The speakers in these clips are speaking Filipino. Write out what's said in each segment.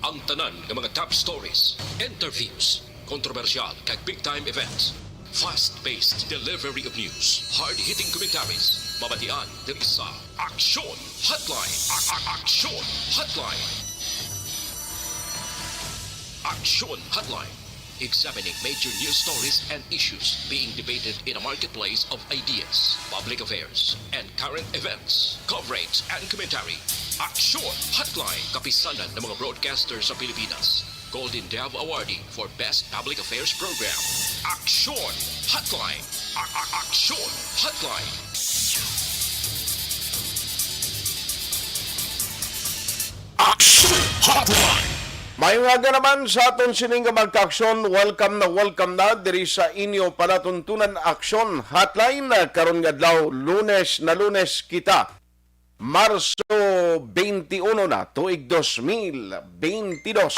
Ang tanan ng mga top stories, interviews, kontrobersyal kag big-time events. Fast-paced delivery of news, hard-hitting commentaries, mabatian diri sa Aksyon Hotline. Aksyon Hotline. Aksyon Hotline. Examining major news stories and issues being debated in a marketplace of ideas, public affairs, and current events. Coverage and commentary. Aksyon Hotline. Kapisanan ng mga broadcasters sa Pilipinas. Golden Dove Awardee for Best Public Affairs Program. Aksyon Hotline. Aksyon Hotline. Aksyon Hotline. May nga naman sa aton sining nga magka-aksyon, welcome na diri sa inyo palatuntunan aksyon hotline karon nga adlaw Lunes kita. Marso 21 na tuig 2022.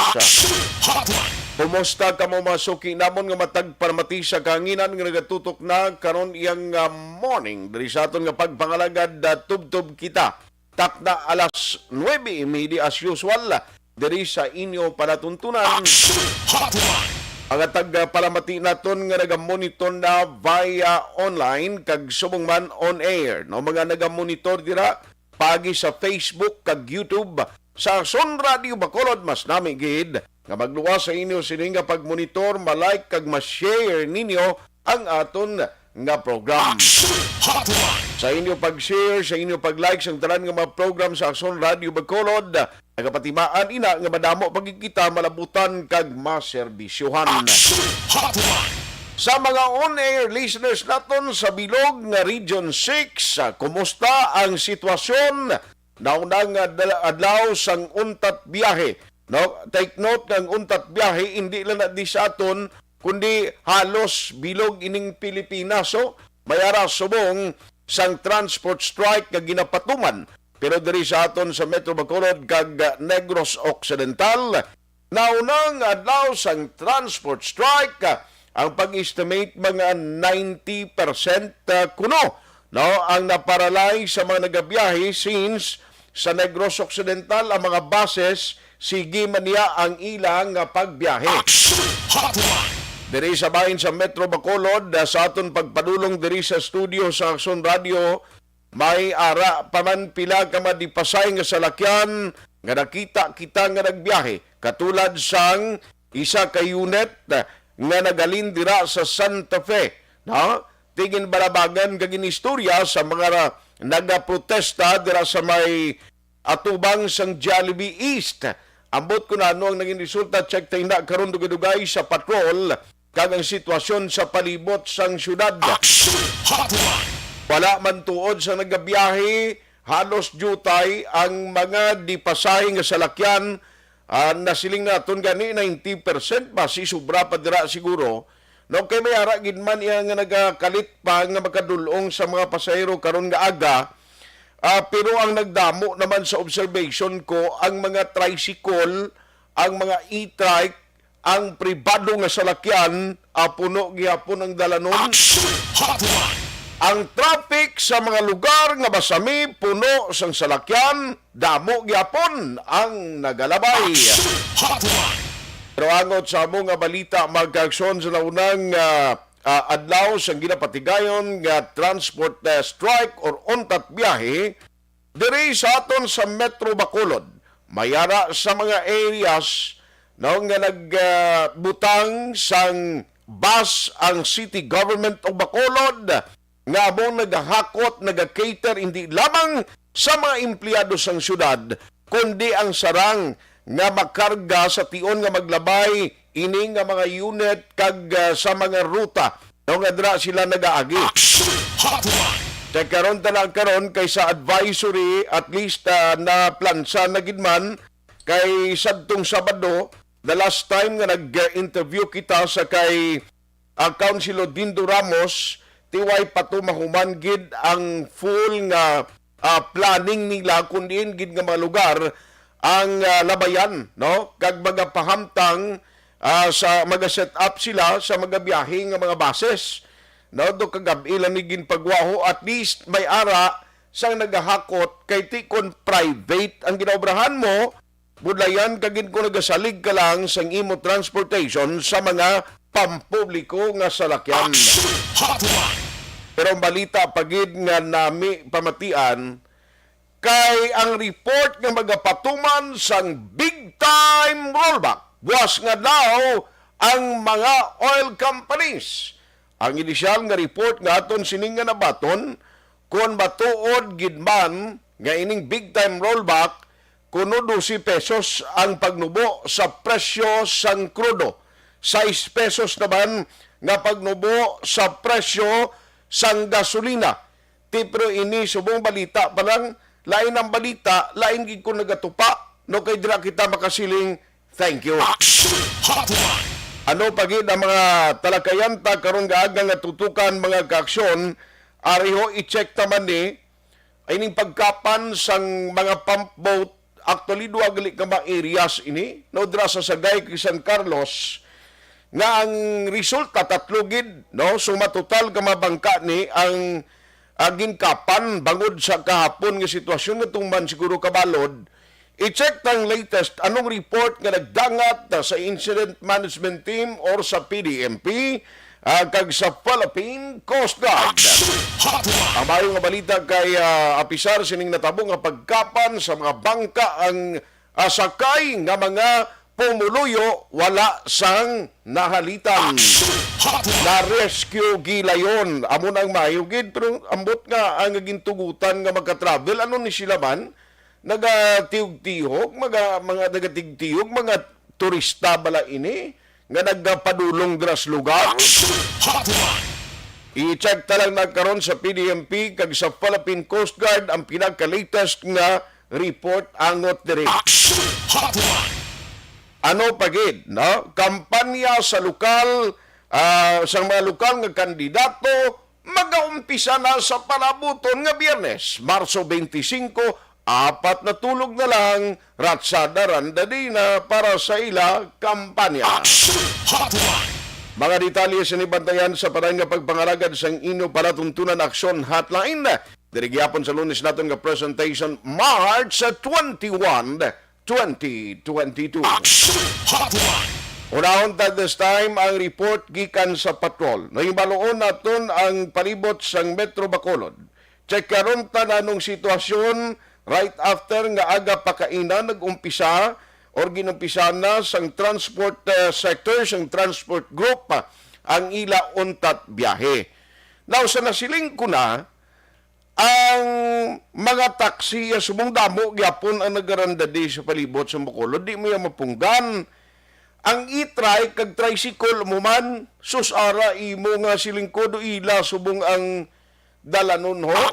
Kumusta ka mo masuki namon nga matag paramati sa kanginan nga nagatutok na karon iyang morning diri sa aton nga pagpangalagad tubtob kita. Takda alas 9:30 as usual diri sa inyo palatuntunan. Ang tagpalamati naton nga nagamonitor na via online kag subong man on air. No mga nagamonitor dira pagi sa Facebook kag YouTube sa Aksyon Radio Bacolod mas nami gid nga magluwas sa inyo sini nga pagmonitor, malike kag ma-share ninyo ang aton nga program. Sa inyo pag-share, sa inyo pag-like sa tanan nga mga program sa Aksyon Radio Bacolod, nagapatimaan ina nga madamo pagkikita malabutan kag maserbisyohan. Sa mga on-air listeners naton sa bilog nga Region 6, kumusta ang sitwasyon naunang adlaw sang untat biyahe? No, take note ng untat biyahe hindi lang na di sa aton kundi halos bilog ining Pilipinas. So, mayara subong sang transport strike nga ginapatuman. Pero diri sa aton sa Metro Bacolod kag Negros Occidental, naunang adlaw sang transport strike, ang pag-estimate mga 90% kuno. No, ang naparalay sa mga nagabiyahe since sa Negros Occidental ang mga buses sige man niya ang ilang pagbiyahe. Diri sa bahin sa Metro Bacolod, sa aton pagpadulong diri sa studio sa Aksyon Radio, may ara paman pila ka madipasay nga salakyan nga nakita kita nga nagbiyahe. Katulad sang isa ka unit nga nagalin dira sa Santa Fe. No? Tingin balabagan kag inistorya sa mga nagaprotesta dira sa may atubang sang Jollibee East. Ambot ko na ano ang naging resulta, check tayo na karon dugay-dugay sa patrol kag ang sitwasyon sa palibot sang syudad. Wala man tuod sa nagabiyahe, halos jutay ang mga dipasahe nga salakyan. Nasiling naton gani 90% ba si sobra pa dira siguro. No kay may ara gid man iya nga nagakalit pa nga makadulong sa mga pasahero karon nga aga. Pero ang nagdamo naman sa observation ko ang mga tricycle, ang mga e-trike, ang pribado nga salakyan, puno gihapon ang dalanon. Ang traffic sa mga lugar nga basami, puno sang salakyan, damo gihapon ang nagalabay. Pero angot sa among nga balita, magkaaksyon sa naunang adlaw sang ginapatigayon nga transport strike or untat biyahe, diri sa aton sa Metro Bacolod, mayara sa mga areas no, nga nagbutang sang bus ang City Government of Bacolod nga among nagahakot, nagacater hindi lamang sa mga empleyado sang syudad, kundi ang sarang nga makarga sa tion nga maglabay ini nga mga unit kag sa mga ruta no, nga dira sila nagaagi. Kaya karon talang karon kay sa advisory at least na plansa na gidman kay sadtong Sabado, the last time nga nag-interview kita sa kay Councilor Dindo Ramos, tiway patumahuman gid ang full nga planning nila kundi gid nga mga lugar ang labayan, no? Kag mga pahamtang sa mag-set up sila sa mga biyahe nga mga buses. No, do kagabi lang ni ginpagwaho, at least may ara sang nagahakot kay tikon private ang ginaobrahan mo, budlayan kagin ko nagasalig ka lang sang imo transportation sa mga pampubliko nga salakyan. Pero ang balita pagid nga nami pamatian kay ang report nga magapatuman sang big time rollback. Buwas nga daw ang mga oil companies. Ang inisyal nga report nga aton sining nga nabaton kung matuod gidman nga ining big time rollback kuno 12 pesos ang pagnubo sa presyo sang krudo. 6 pesos naman nga pagnubo sa presyo sang gasolina. Pero ini subong balita pa lang, lain ang balita, lain gid ko nagatupa, no kay dira kita makasiling thank you. Ano pagid ang mga talakayanta karon gaagang nga tutukan mga kaaksyon, ariho i-check taman ni ining pagkapan sang mga pump boat. Actually, duwa gali ka mga areas ini, no, dira sa Sagay, San Carlos, nga ang resulta tatlo gid, no, sumatotal ka mabangka ni ang ginkapan bangod sa kahapon nga sitwasyon nga tungman siguro kabalod. I-check tang latest anong report nga nagdangat sa Incident Management Team or sa PDMP kag sa Philippine Coast Guard. Ang bayong nga balita kay apisar sining natabo nga pagkapan sa mga bangka ang sakay nga mga pumuluyo wala sang nahalitan. Na-rescue gilayon. Amo nang mayugid pero ambot nga ang gintugutan nga magka-travel. Ano ni sila man? Nagatiyog-tiyog, mga nagatigtiyog, mga turista bala ini nga nagpadulong dras lugar. I-check talang nagkaroon sa PDMP kag sa Philippine Coast Guard ang pinaka-latest nga report angot diri. Ano pagid, no? Kampanya sa lokal, sa mga lokal nga kandidato, mag-aumpisa na sa palabuton nga Biyernes, Marso 25, 4 na tulog na lang, ratsada randa na para sa ila kampanya. Mga detalye sa nibantayan sa parang nga pagpangaragad sang inyo para tuntunan aksyon hotline. Dirigyapon sa Lunes natin nga presentation, March 21, 2022. Unahon ta this time ang report gikan sa patrol. Nahibaloon naton ang palibot sang Metro Bacolod. Check karon ta nanong sitwasyon right after nga aga pakainan nag-umpisa or ginumpisa na sang transport sector, sang transport group ang ila untat biyahe. Now sa nasiling ko na ang mga taxi subong damo gyapon ang nagaranda di sa palibot sa Bacolod, di mo yung mapunggan. Ang e-trike kag tricycle mo man, susara imo nga silingkodo ila subong ang dalanon ho.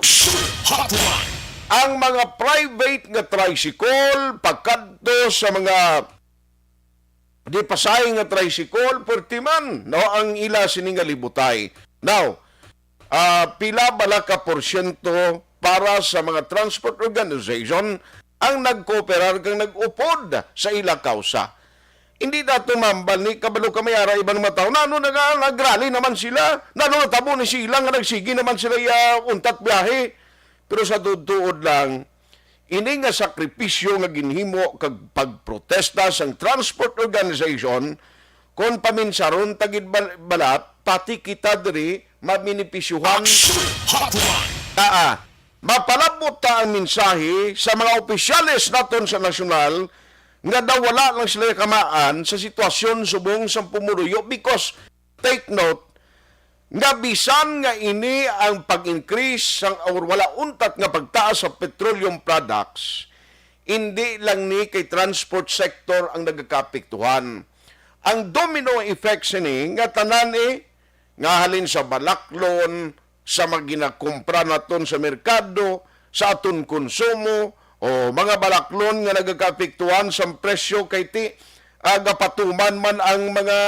Ang mga private nga tricycle, pagkadto sa mga di pasay nga tricycle, pertiman, no, ang ila sining nga libutay. Now, pila bala ka porsyento para sa mga transport organization ang nagkooperar kang nag-upod sa ila kausa. Hindi dato mambal ni kabalo kami ara ibang mga tao. Nano nagrally naman sila. Nano natabo ni sila nga nagsigi naman sila untat biyahe. Pero sa tuod lang, ini nga sakripisyo nga ginhimo kag pagprotesta sang transport organization kon paminsaron tagid balat pati kita diri maminipisyuhan. Mapalabot ta ang mensahe sa mga opisyales naton sa nasyonal nga daw wala lang sila kamaan sa sitwasyon subong sa pumuluyo because take note nga bisan nga ini ang pag-increase sang or wala untat nga pagtaas sa petroleum products, hindi lang ni kay transport sector ang nagakapektuhan. Ang domino effect sini nga tanan nga halin sa balaklon, sa mga ginakumpra naton sa merkado, sa aton konsumo, o mga balaklon nga nagakapektuhan sa presyo kay ti agapatuman man ang mga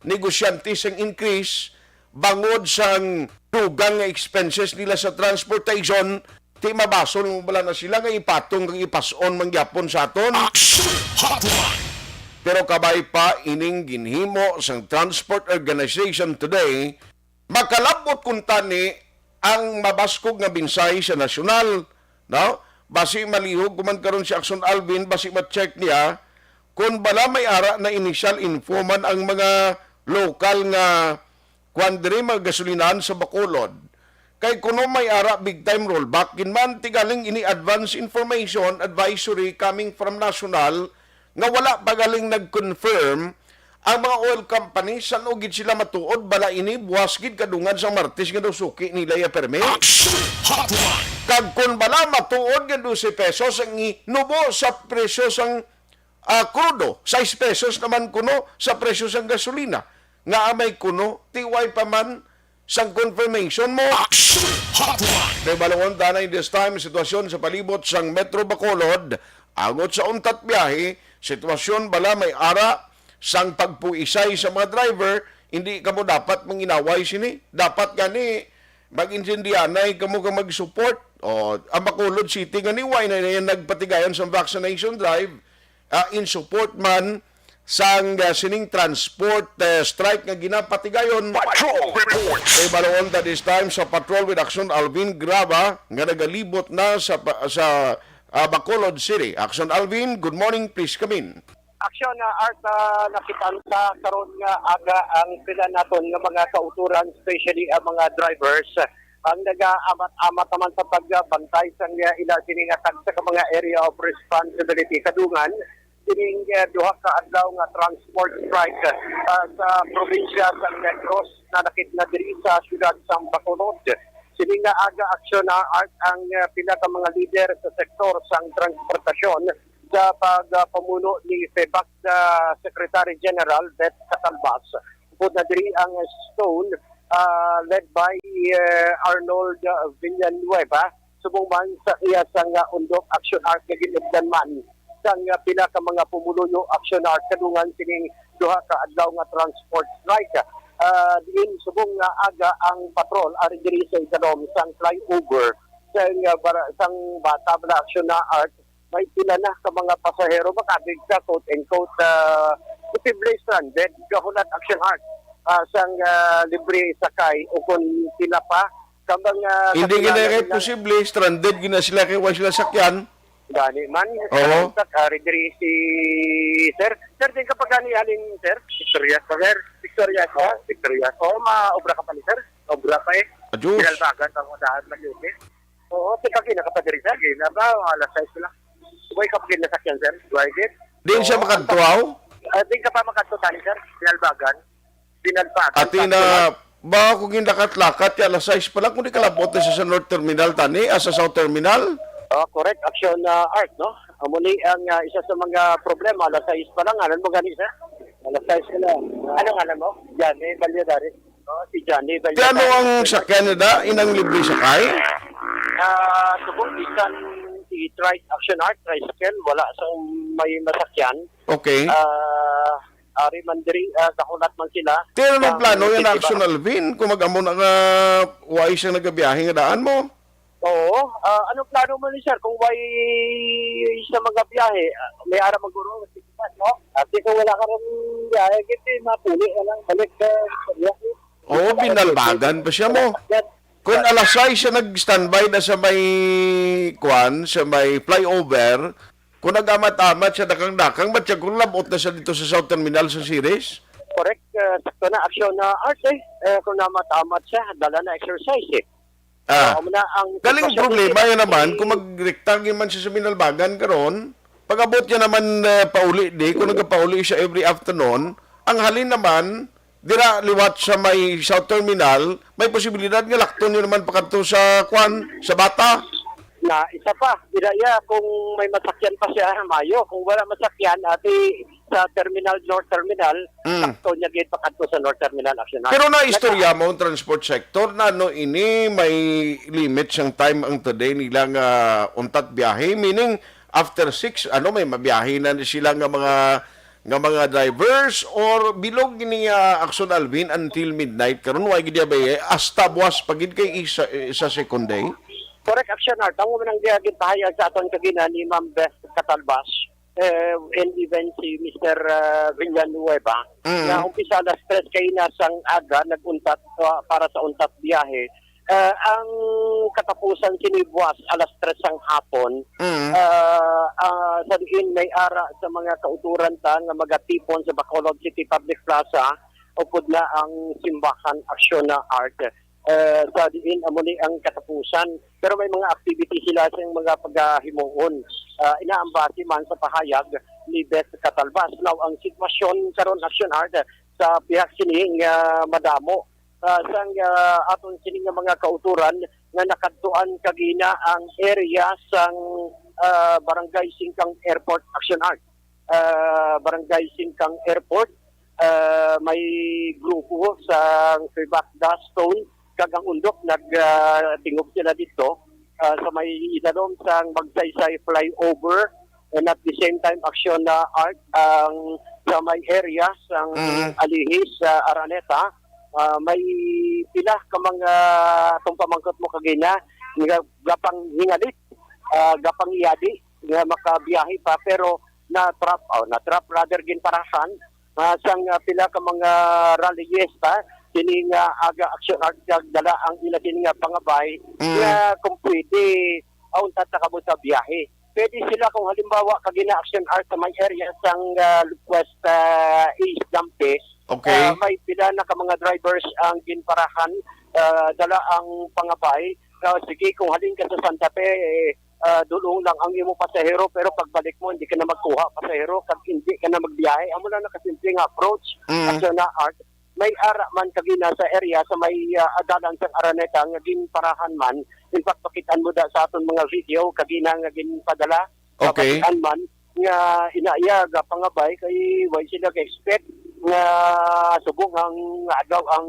negosyante sang increase bangod sang dugang nga expenses nila sa transportation, ti mabasol mo bala na sila nga ipatong kang ipason mangyapon sa aton. Pero kabay pa ining ginhimo sang transport organization today, makalabot kung tani ang mabaskog nga binsay sa nasyonal, no? basi malihog kuman karon si Action Alvin, basi ma-check niya kung bala may ara na initial infoman ang mga lokal nga kuandre mga gasolinahan sa Bacolod. Kay kuno may ara big time rollback, kinman tigaling ini advance information advisory coming from national nga wala pagaling nag-confirm ang mga oil companies san ugid sila matuod bala ini buwas gid kadungan sa Martes nga daw suki nila ya permit. Kag kun bala matuod nga 12 pesos ang inubo sa presyo sang krudo, 6 pesos naman kuno sa presyo sang gasolina. Nga amay kuno tiway pa man sang confirmation mo. May balongon tanay this time sitwasyon sa palibot sang Metro Bacolod agot sa untat biyahe, sitwasyon bala may ara sang pagpuisay sa mga driver, hindi kamo dapat manginaway sini. Dapat gani mag-insendianay kamo ka mag-support. O ang Bacolod City gani why na yan nagpatigayon sa vaccination drive in support man sang sining transport strike nga ginapatigayon. Patrol report. May balon that this time sa Patrol with Action Alvin Graba nga nagalibot na sa Bacolod City. Action Alvin, good morning, please come in. Aksyon na art nakitanta karon nga aga ang pila naton nga mga kauturan, especially ang mga drivers ang nag-amat-amat naman sa pagbantay sa ila siningatag sa mga area of responsibility kadungan sining duha ka adlaw nga transport strike sa probinsya sa Negros na nakita diri sa siyudad sa Bacolod. Sining nga aga aksyon na art ang pila ka mga leader sa sektor sang transportasyon sa pagpamuno ni FEBAC Secretary General Beth Catalbas. Bukod na diri ang Stone led by Arnold Villanueva subong man sa iya sang undok action arc nga ginugdan man sang pila ka mga pumuluyo action arc kadungan sining duha ka adlaw nga transport strike. Diin subong nga aga ang patrol ari diri sa Italom sang flyover sang bata bala action arc. May pila na sa mga pasahero makabig sa quote-unquote posible stranded kahulat action arc sang libre sakay o kung sila pa kamang Hindi gina posible stranded gina sila kay wa sila sakyan. gani man Oo. diri si sir din kapag gani alin sir Victoria maobra ka pa ni sir obra pa Adjus. pinalbagan ang udahan na yun oo kapag nakapadiri sir gina ba alas 6 lang subay kapag nasakyan sir duwagit Din siya makadtuaw. di ka pa makatutali sir pinalbagan Ati na ba kung lakat-lakat ya alas 6 pa lang kung di kalabot na siya sa North Terminal tani sa South Terminal. correct action art no muli ang isa sa mga problema alas 6 pa lang alam mo gani sir alas 6 na anong alam mo Johnny Valladares si Johnny Di ano Valladares ang sakyan na inang libre sakay? subong bisan si action art tricycle wala sa may masakyan Okay. ari man diri kahulat man sila Pero anong plano yan na Action Alvin kung mag-amo na nga wais siya nagabiyahe nga daan mo? Oo. Anong plano mo ni sir? Kung may sa mga biyahe, may ara maguro, no? At kung wala ka rin biyahe, kasi mapuli ka lang, balik ka sa biyahe. Oo, binalbagan pa siya mo. Kung alas 6 siya nag-standby na sa may sa may flyover, kung nag-amat-amat siya dakang-dakang, ba't siya kung labot na siya dito sa South Terminal sa series? Correct. Sakto na aksyon na art kung namatamat siya, dala na exercise Galing problema yan naman, kung mag-rectang man siya sa Binalbagan karon, pag-abot niya naman pauli di, kung nagpauli siya every afternoon, ang halin naman, dira liwat sa may South Terminal, may posibilidad nga lakton niya naman pakanto sa sa bata. Na isa pa, diraya kung may masakyan pa siya, mayo. Kung wala masakyan, ati sa terminal, North Terminal, sakto niya gate pakanto sa North Terminal action. Pero na istorya mo ang transport sector na ini may limit siyang time ang today nilang untat biyahe, meaning after 6 may mabiyahe na sila nga mga drivers or bilog ni Action Alvin until midnight karon way gid ba hasta buwas pagid kay isa second day. Correct action art. Ang unang giyagin pahayag sa aton kagina ni Ma'am Beth Catalbas and even si Mr. Villanueva na umpisa alas 3 kay na sang aga naguntat para sa untat biyahe Ang katapusan sinibuas alas 3 ng hapon. Sa diin may ara sa mga kauturan ta nga magatipon sa Bacolod City Public Plaza upod na ang simbahan aksyon na art. Sa diin amo ni ang katapusan, pero may mga activity sila sa mga paghimuon. Inaambasi man sa pahayag ni Beth Catalbas. Now ang sitwasyon karon action art sa pihak sining madamo sang aton sining mga kauturan nga nakadtuan kagina ang area sang Barangay Singkang Airport Action Art. Barangay Singkang Airport, may grupo sa Fibacda Stone kagang undok nagtingog sila dito sa may idalom sang Magsaysay flyover, and at the same time action na art ang sa may area sang Alihis sa Araneta. May pila ka mga itong pamangkot mo kagina nga gapang hingalit, gapang iyadi nga makabiyahe pa, pero na-trap rather ginparasan sang pila ka mga rallyista kini nga aga action art dala ang ila kini nga pangabay nga kung pwede untat na kamo sa biyahe. Pwede sila kung halimbawa kagina action art sa may area sang West East Dampes. Okay. May pila na ka mga drivers ang ginparahan, dala ang pangabay. Sige, kung halin ka sa Santa Fe, dulong lang ang imo pasahero, pero pagbalik mo hindi ka na magkuha pasahero, kag hindi ka na magbiyahe. Amo lang nakasimpleng approach action na art. May ara man kagina sa area sa may adalan sa Araneta nga ginparahan man. In fact, pakitaan mo da sa aton mga video kagina nga ginpadala. Okay. Pakitaan man nga inaiya ga pangabay kay way sila ka-expect nga subong ang adlaw ang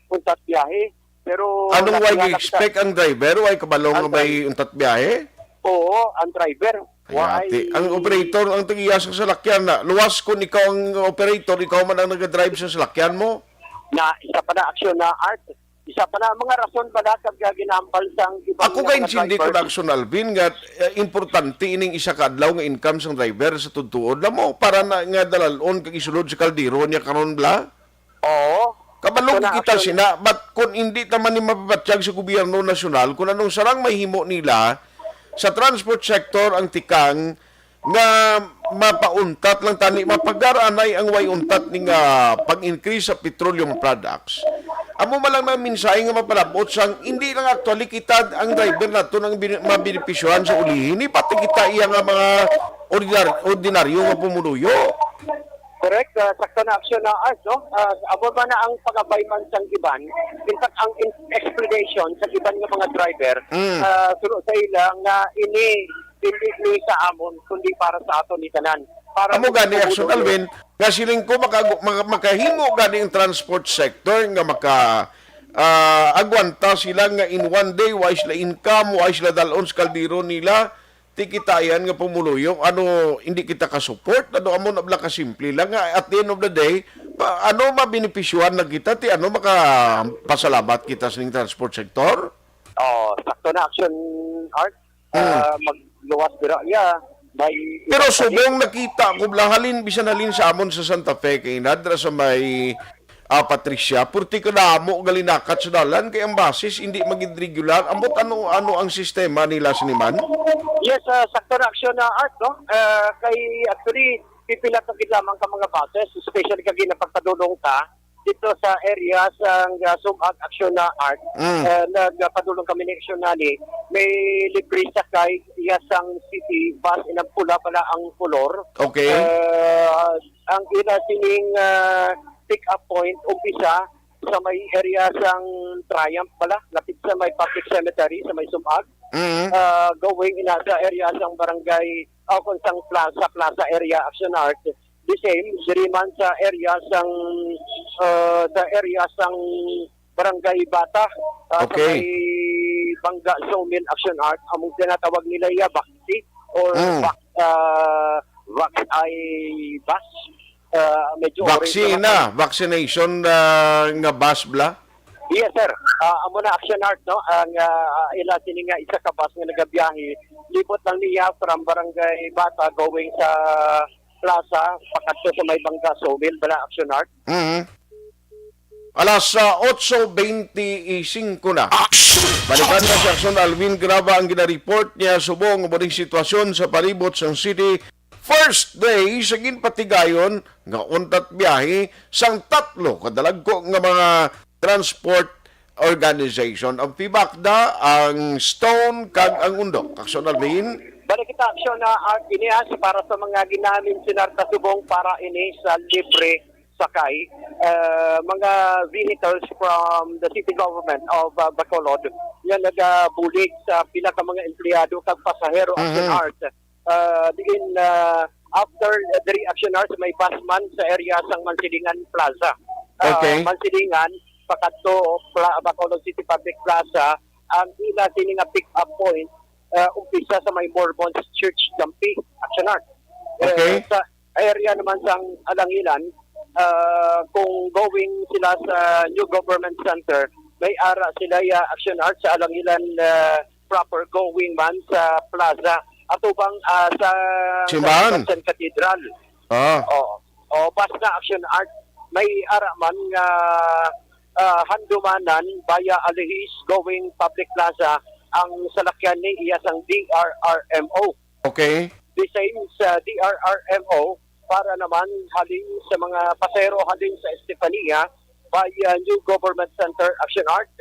untat biyahe. Pero Anong way expect ang driver? Way kabalong nga may untat biyahe? Oo, ang driver. Ayati. Ang operator ang tagiya sa salakyan na. Luwas kung ikaw ang operator, ikaw man ang nag-drive sa salakyan mo. Na isa pa na aksyon na art. Isa pa na mga rason pa na kag ginambal sang ibang Ako kay hindi ko na action Alvin nga importante ining isa ka adlaw nga income sang driver sa tudtuod na mo para na nga dalalon kag isulod sa kaldero niya karon bla. Oo. Kabalog Ito na kita action. sina, but kung hindi taman ni mapapatyag sa gobyerno nasyonal, kung anong sarang mahimo nila sa transport sector ang tikang nga mapauntat lang tani mapagaranay ang way untat ning pag-increase sa petroleum products. Amo man lang na minsay nga mapalabot sang hindi lang actually kita ang driver nato nang mabenepisyohan sa ulihin, ni pati kita iya nga mga ordinaryo nga pumuluyo. Correct. Sakto na aksyon na art, no? Abo ba na ang pagabay man sang iban? In fact, ang explanation sa iban nga mga driver, sulo sa ilang nga ini hindi sa amon, kundi para sa ato ni tanan. Para Amo gani action Alvin, nga siling ko makahimo gani ang transport sector nga agwanta sila nga in one day why sila income, why sila dalon sa kaldero nila, tikitayan nga pumuluyo, hindi kita ka-support, amo na bla ka simple lang nga at the end of the day, mabenepisyuhan na kita, makapasalamat kita sa transport sector. Sakto na action art. Magluwas dira may Pero subong nakita ko blahalin bisan halin sa amon sa Santa Fe kay nadra sa may Patricia, purti ka na mo galinakat sa dalan kay ang basis hindi maging regular. Ambot ano ang sistema nila siniman? Yes, sakto na action na art, no? Kay actually pipila ka gid lamang ka mga buses, especially kag napagpadulong ka dito sa area sa sumag action na art. Nagpadulong kami ni Actionali, may libre sakay iyasang city bus inang pula pala ang color. Okay. Ang ina sining pick-up point umpisa sa may area sang Triumph pala, lapit sa may public cemetery sa may sumag. Going ina sa area sang barangay kung sang plaza area action art. The same diriman sa area sang barangay Bata sa may Bangga Sawmill action art, among tinatawag nila ya Bakti or bus. Medyo vaccination nga bus bla. Yes sir. Amo na action art, no? Ang ila sini nga isa ka bus nga nagabiyahe libot lang niya from barangay Bata going sa plaza pakadto sa may Bangga Sawmill bala action art. Alas 8:25 na. Balikan na si Action Alvin Graba ang ginareport niya subong mo sitwasyon sa palibot sang city. First day sa ginpatigayon nga untat biyahe sang tatlo kadalagko nga mga transport organization. Ang PIBACDA, ang Stone, kag ang Undok. Action Alvin. Balik kita aksyon na inias para sa mga ginamin sinarta subong para ini sa libre sakay mga vehicles from the city government of Bacolod. Yan nagabulig sa pila ka mga empleyado kag pasahero action art. After the reaction art may busman sa area sang Mansilingan Plaza. Okay. Mansilingan pakadto Bacolod City Public Plaza ang ila sini nga pick up point umpisa sa may Mormons Church Dampi action art. Okay. Sa area naman sang Alangilan kung going sila sa New Government Center, may ara sila action art sa Alangilan proper going man sa plaza atubang sa Simbahan. San Cathedral. O bas na action art may ara man nga handumanan via Alihis going public plaza ang salakyan ni iya sang DRRMO. Okay. The same sa DRRMO para naman halin sa mga pasero halin sa Estefania by New Government Center Action Art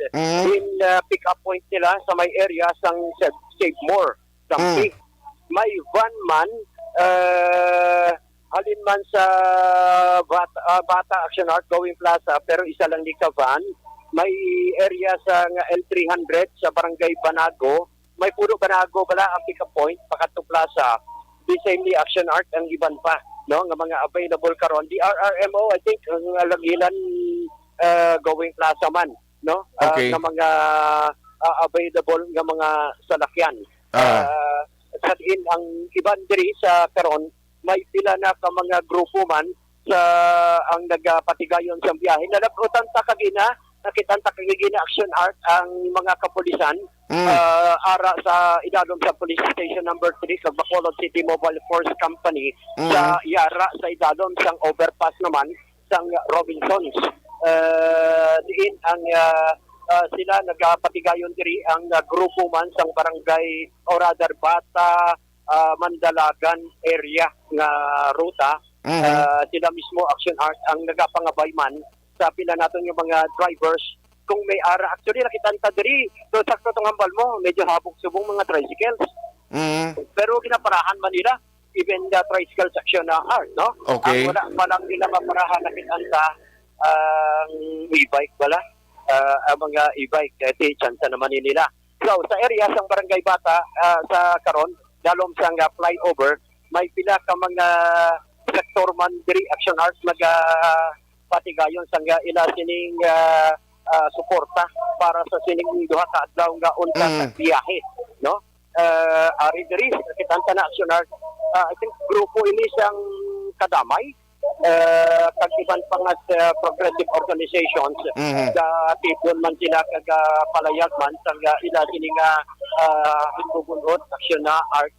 in pick-up point nila sa may area sang Save More. Dampi. May van man halin man sa Bata Action Art Going Plaza pero isa lang ni ka van. May area sa L300 sa Barangay Banago. May puro Banago bala ang pick-up point Pakato Plaza. The same ni Action Art ang iban pa. No, nga mga available karon di RRMO I think ang Alangilan going plaza man no Okay. nga mga available nga mga salakyan sa diin ang iban diri sa karon may pila na ka mga grupo man sa ang nagapatigayon sa biyahe nalaputan ta kagina nakita ta kagina action art ang mga kapulisan ara sa idadom sa police station number 3 sa Bacolod City Mobile Force Company sa Yara sa idadom sang overpass naman sang Robinsons diin ang sila nagapatigayon diri ang grupo man sang barangay Oradar Bata Mandalagan area nga ruta sila mismo action art ang nagapangabay man sa pila naton yung mga drivers kung may ara. Actually, nakita diri. So, sakto itong hambal mo, medyo habog subong mga tricycles. Pero ginaparahan man nila, even the tricycle section na art, no? Okay. Ang wala pa lang nila maparahan nakita ang e-bike bala. Ang mga e-bike, kasi chance naman nila. So, sa area sang Barangay Bata, sa karon dalom sang flyover, may pila ka mga sector man diri action art patigayon sang ila sining suporta para sa sining duha ka adlaw nga unta sa biyahe no ari diri kita na action art I think grupo ini sang kadamay kag iban pa nga progressive organizations tipon man sila kag palayag man sang ila sining himbugunot action na art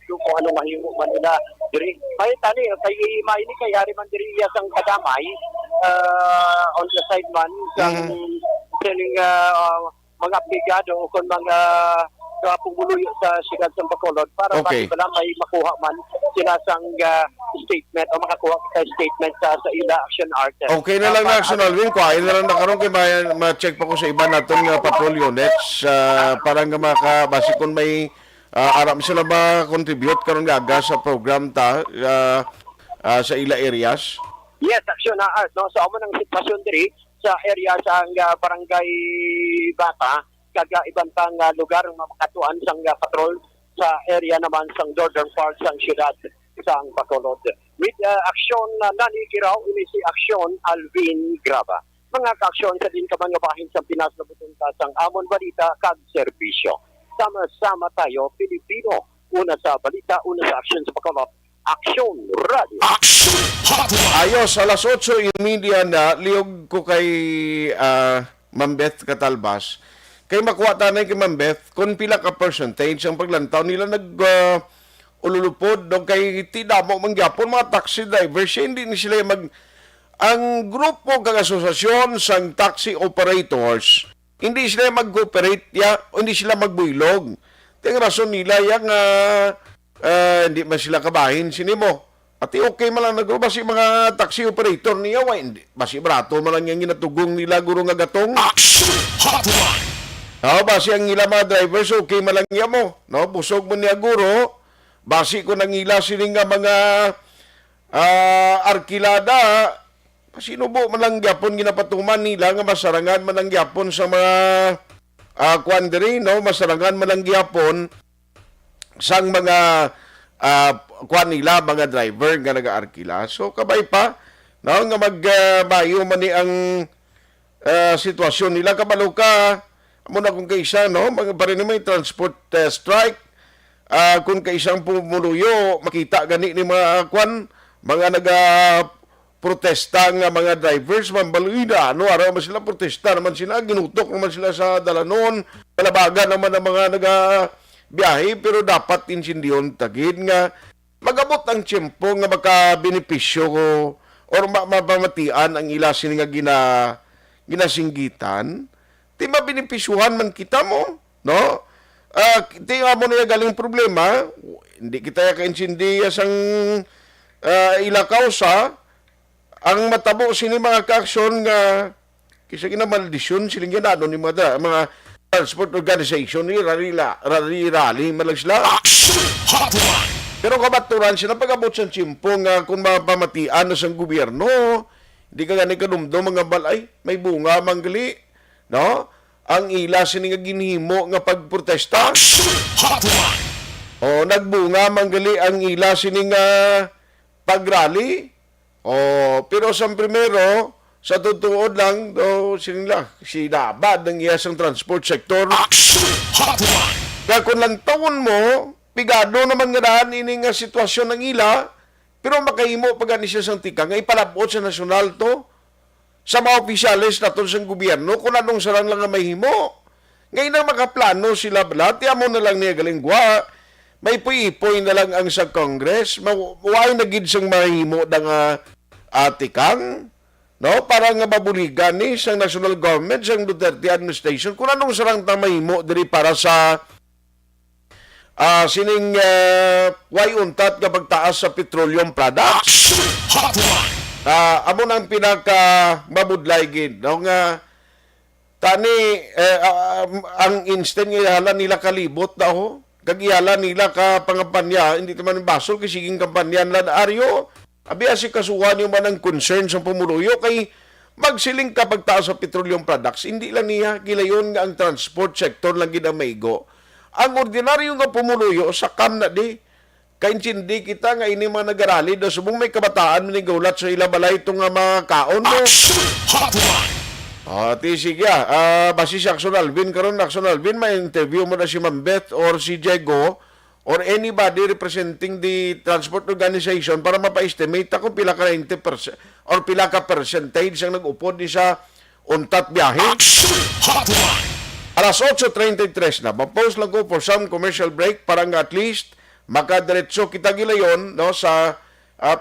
kung ano mahimo man nila diri may tani kay maini kay hari man diri sang kadamay on the side man sang sining mga brigado o kung mga pumuluyo sa sigat sa Bacolod para pala may makuha man sila sang statement o makakuha sa statement sa ila action art. Okay na lang na Action Alvin ko. Ay na lang nakaroon kay ma-check pa ko sa iba naton nga patrol units para nga makabasikon may aram sila ma-contribute karon nga aga sa program ta sa ila areas. Yes, action na art no. So amo nang sitwasyon diri sa area sa Barangay Bata kaga iban pang lugar nga makatuan sang patrol sa area naman sang northern part sang syudad sang Bacolod. With action nanikiraw ini si Action Alvin Graba. Mga ka-aksyon sa din ka mga bahin sa Pinas na butunta sang amon balita kag serbisyo. Sama-sama tayo, Pilipino. Una sa balita, una sa action sa Bacolod. Action Radio. Action Hotline. Ayos, alas 8:30 na, liog ko kay Ma'am Beth Catalbas. Kay makuha tanay kay Ma'am Beth, kung pila ka percentage ang paglantaw nila ululupod, kay tidamo mangyapon mga taxi drivers, hindi ni sila ang grupo kag asosasyon sang taxi operators hindi sila mag-cooperate hindi sila magbuylog. Ting rason nila yang hindi man sila kabahin sinimo. Ati okay man lang nagro basi mga taxi operator niya wa hindi basi brato man lang yang ginatugong nila guro nga gatong. Action Hotline. Basi ang ila mga drivers okay man lang niya mo. No, busog mo niya guro. Basi ko nang ila sila nga mga arkilada. Sinubo man lang gyapon ginapatuman nila nga masarangan man lang gyapon sa mga kwandiri, no? Masarangan man lang gyapon sang mga kwan nila, mga driver nga nag-arkila. So, kabay pa, no? Nga magbayo man ni ang sitwasyon nila. Kabalo ka, muna kung kaisa, no? Parin naman yung transport strike. Kung kaisang pumuluyo, makita gani ni mga kwan, mga protesta nga mga drivers mambaluida araw man sila protesta naman sila ginutok naman sila sa dalanon kalabagan naman ang mga biyahe pero dapat insindiyon tagid nga magabot ang tiyempo nga makabenepisyo ko or mapamatian ang ila sini nga ginasinggitan ti mabenepisyuhan man kita mo no ti nga mo na galing problema hindi kita ka-insindi sang ila kausa ang matabo sini mga kaaksyon nga kisa ginamaldisyon siling ginano ni mga transport organization ni rally malag sila. Action Hotline. Pero kabaturan sila pag-abot sa tiyempo nga kung mapamatian na sa gobyerno, hindi ka gani kanumdo mga balay, may bunga manggali, no? Ang ila sini nga ginhimo nga pagprotesta. Action Hotline. Nagbunga manggali ang ila sini nga pagrally. Pero sa primero, sa tutuod lang, si Dabad ng iyasang transport sector. Action Hotline. Kaya kung lang taon mo, pigado naman nga daan ini nga sitwasyon ng ila, pero makahimo pag siya sang tika, nga ipalabot sa nasyonal to, sa mga opisyalis na to sa gobyerno, kung anong sarang lang nga mahimo. Ngayon na makaplano sila bala, tiyan mo na lang niya galingwa, may puy-ipoy na lang ang sa Congress, maway na gid sang mahimo da nga atikang, no? Para nga mabuligan ni sa national government, sa Duterte administration, kung anong sarang tamahimo diri para sa sining way untat nga pagtaas sa petroleum products. Action Hotline. Amo nang pinaka mabudlay gid, no? Nga tani ang instant nga ihala nila kalibot na ho, kag ihala nila ka pangapanya, hindi naman basol kasi siging kampanyan la aryo. Abi si kasuhan yung man ang concern sa pumuluyo kay magsiling ka pagtaas sa petroleum products, hindi lang niya gilayon nga ang transport sector lang gid ang maigo. Ang ordinaryo nga pumuluyo sa kam na di kaintindi kita nga ini mga nag-arali do subong may kabataan ni gaulat sa ila balay itong mga kaon mo. Action Hotline. Ti sige basi si Action Alvin karon Action Alvin may interview mo na si Mambet or si Diego or anybody representing the transport organization para mapa-estimate kung pila ka 90% or pila ka percentage ang nag-upod ni sa untat biyahe. Action Hotline. Alas 8:33 na. Mag-pause lang ko for some commercial break para nga at least makadiretso kita gilayon no sa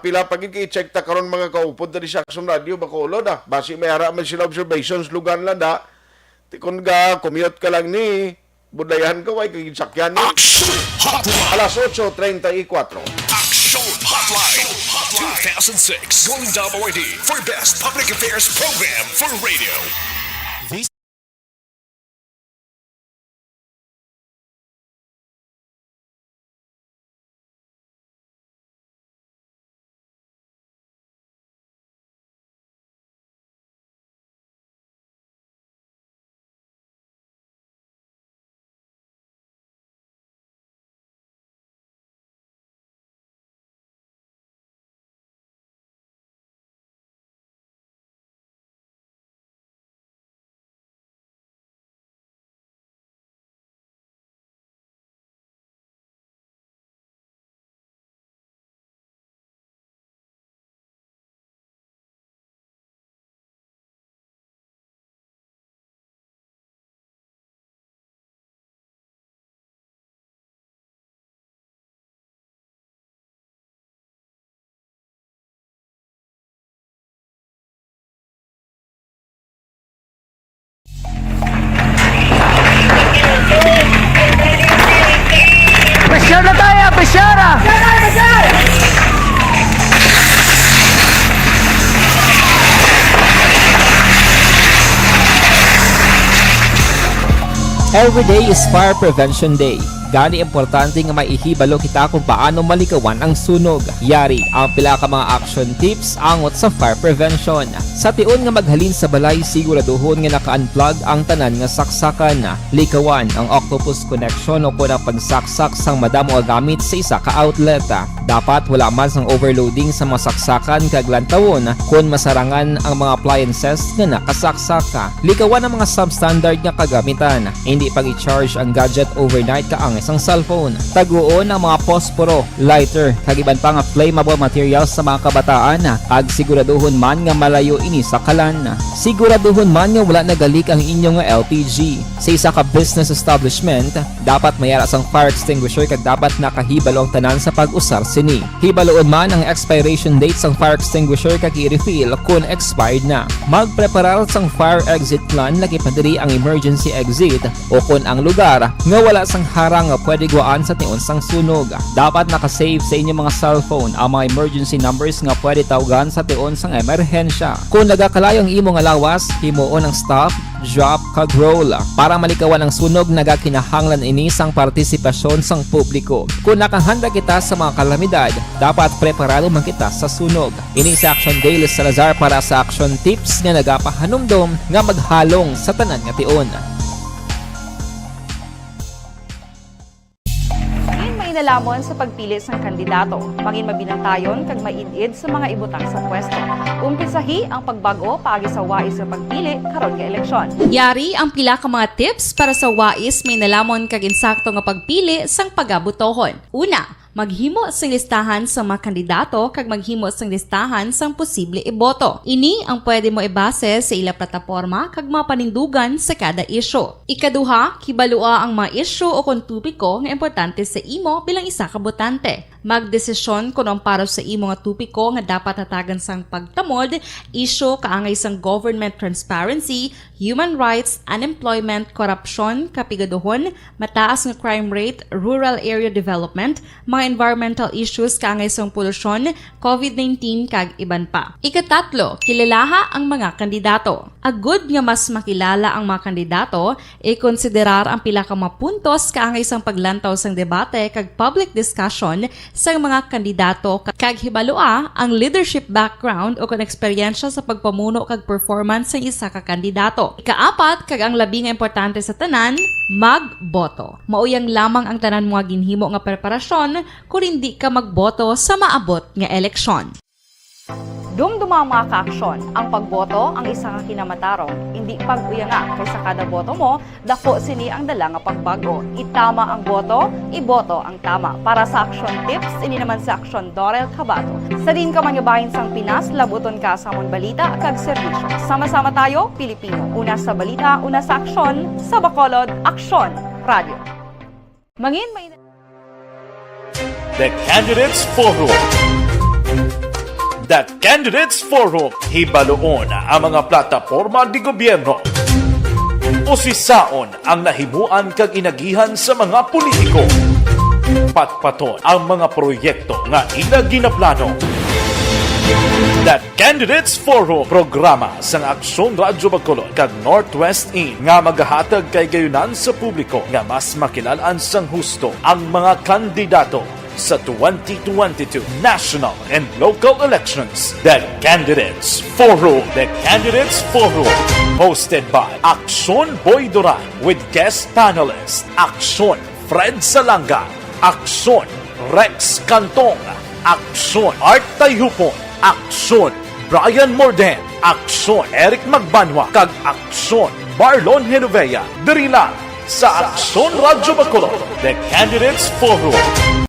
pila pagid i-check ta karon mga kaupod diri sa Action Radio Bacolod basi may ara man sila observations lugar lang da. Tikon ga commute ka lang ni budayan ka way kay sakyan ni. Action Hotline. Alas 8:34. Action Hotline. 2006 Golden Dome Award for Best Public Affairs Program for Radio. Every day is Fire Prevention Day. Gani importante nga maihibalo kita kung paano malikawan ang sunog. Yari ang pila ka mga action tips angot sa fire prevention. Sa tion nga maghalin sa balay, siguraduhon nga naka-unplug ang tanan nga saksakan. Likawan ang octopus connection o kung ang pagsaksak sang madamo nga gamit sa isa ka outlet. Dapat wala man sang overloading sa mga saksakan kag lantawon kung masarangan ang mga appliances nga nakasaksaka. Likawan ang mga substandard nga kagamitan. Hindi pag i-charge ang gadget overnight kaang isang cellphone. Taguon ang mga posporo, lighter, kag iban pa nga flammable materials sa mga kabataan. Kag siguraduhon man nga malayo ini sa kalan. Siguraduhon man nga wala nagalik ang inyong LPG. Sa isa ka business establishment, dapat mayara sang fire extinguisher kag dapat nakahibalo ang tanan sa pag-usar sini. Hibaloon man ang expiration date sang fire extinguisher kag i-refill kung expired na. Magpreparar sang fire exit plan lagi pa diri ang emergency exit o kung ang lugar nga wala sang harang nga pwede guaan sa tion sang sunog. Dapat nakasave sa inyong mga cellphone ang mga emergency numbers nga pwede tawagan sa tion sang emerhensya. Kung nagakalayo ang imong lawas, himuon ang stop, drop, kag roll. Para malikawan ang sunog, nagakinahanglan ini sang partisipasyon sang publiko. Kung nakahanda kita sa mga kalamidad, dapat preparado man kita sa sunog. Ini sa Action Daily Salazar para sa action tips nga nagapahanumdom nga maghalong sa tanan nga tion. Nalamon sa pagpili ng kandidato, mangin mabinantayon kag maidid sa mga ibutang sa pwesto. Umpisahi ang pagbago paagi sa wais sa pagpili karon nga eleksyon. Yari ang pila ka mga tips para sa wais may nalamon kag insakto nga pagpili sang pagabutohon. Una, maghimo sang listahan sa mga kandidato kag maghimo sang listahan sang posible iboto. Ini ang pwede mo ibase sa ila plataporma kag mga panindugan sa kada isyu. Ikaduha, kibalua ang mga isyu o kung tupiko nga importante sa imo bilang isa ka botante. Magdesisyon kung ang para sa imo nga tupiko nga dapat hatagan sang pagtamod, isyu kaangay sang government transparency, human rights, unemployment, korupsyon, kapigaduhon, mataas nga crime rate, rural area development, mga environmental issues kaangay sang polusyon, COVID-19 kag iban pa. Ikatatlo, kilalaha ang mga kandidato. Agud nga mas makilala ang mga kandidato, i-konsiderar ang pila ka mga puntos kaangay sang paglantaw sang debate kag public discussion sang mga kandidato kag hibalua ang leadership background o kung eksperyensya sa pagpamuno kag performance sa isa ka kandidato. Ikaapat, kag ang labi nga importante sa tanan, magboto. Mauyang lamang ang tanan mga ginhimo nga preparasyon kung hindi ka magboto sa maabot nga eleksyon. Dumduma ang mga kaaksyon, ang pagboto ang isa ka kinamatarong, hindi pag-uyanga kaysa kada boto mo, dako sini ang dala nga pagbago. Itama ang boto, iboto ang tama. Para sa action tips, ini naman sa action Dorel Cabato. Sa din ka manyabahin sang Pinas, labuton ka sa amon balita kag serbisyo. Sama-sama tayo, Pilipino. Una sa balita, una sa aksyon, sa Bacolod, Aksyon Radio. Mangin may The Candidates Forum. The Candidates Forum. Hibaloon ang mga plataporma di gobyerno. Usisaon ang nahimuan kag inagihan sa mga politiko. Patpaton ang mga proyekto nga ila ginaplano. The Candidates Forum, programa sang Aksyon Radyo Bacolod kag Northwest In nga magahatag kay gayunan sa publiko nga mas makilalaan sang husto ang mga kandidato sa 2022 national and local elections. The Candidates Forum. The Candidates Forum. Hosted by Aksyon Boy Duran with guest panelists Aksyon Fred Salanga, Aksyon Rex Cantong, Aksyon Art Tayupon, Aksyon Brian Morden, Aksyon Eric Magbanwa, kag Aksyon Marlon Genovea. Diri lang sa Aksyon Radyo Bacolod. The Candidates Forum.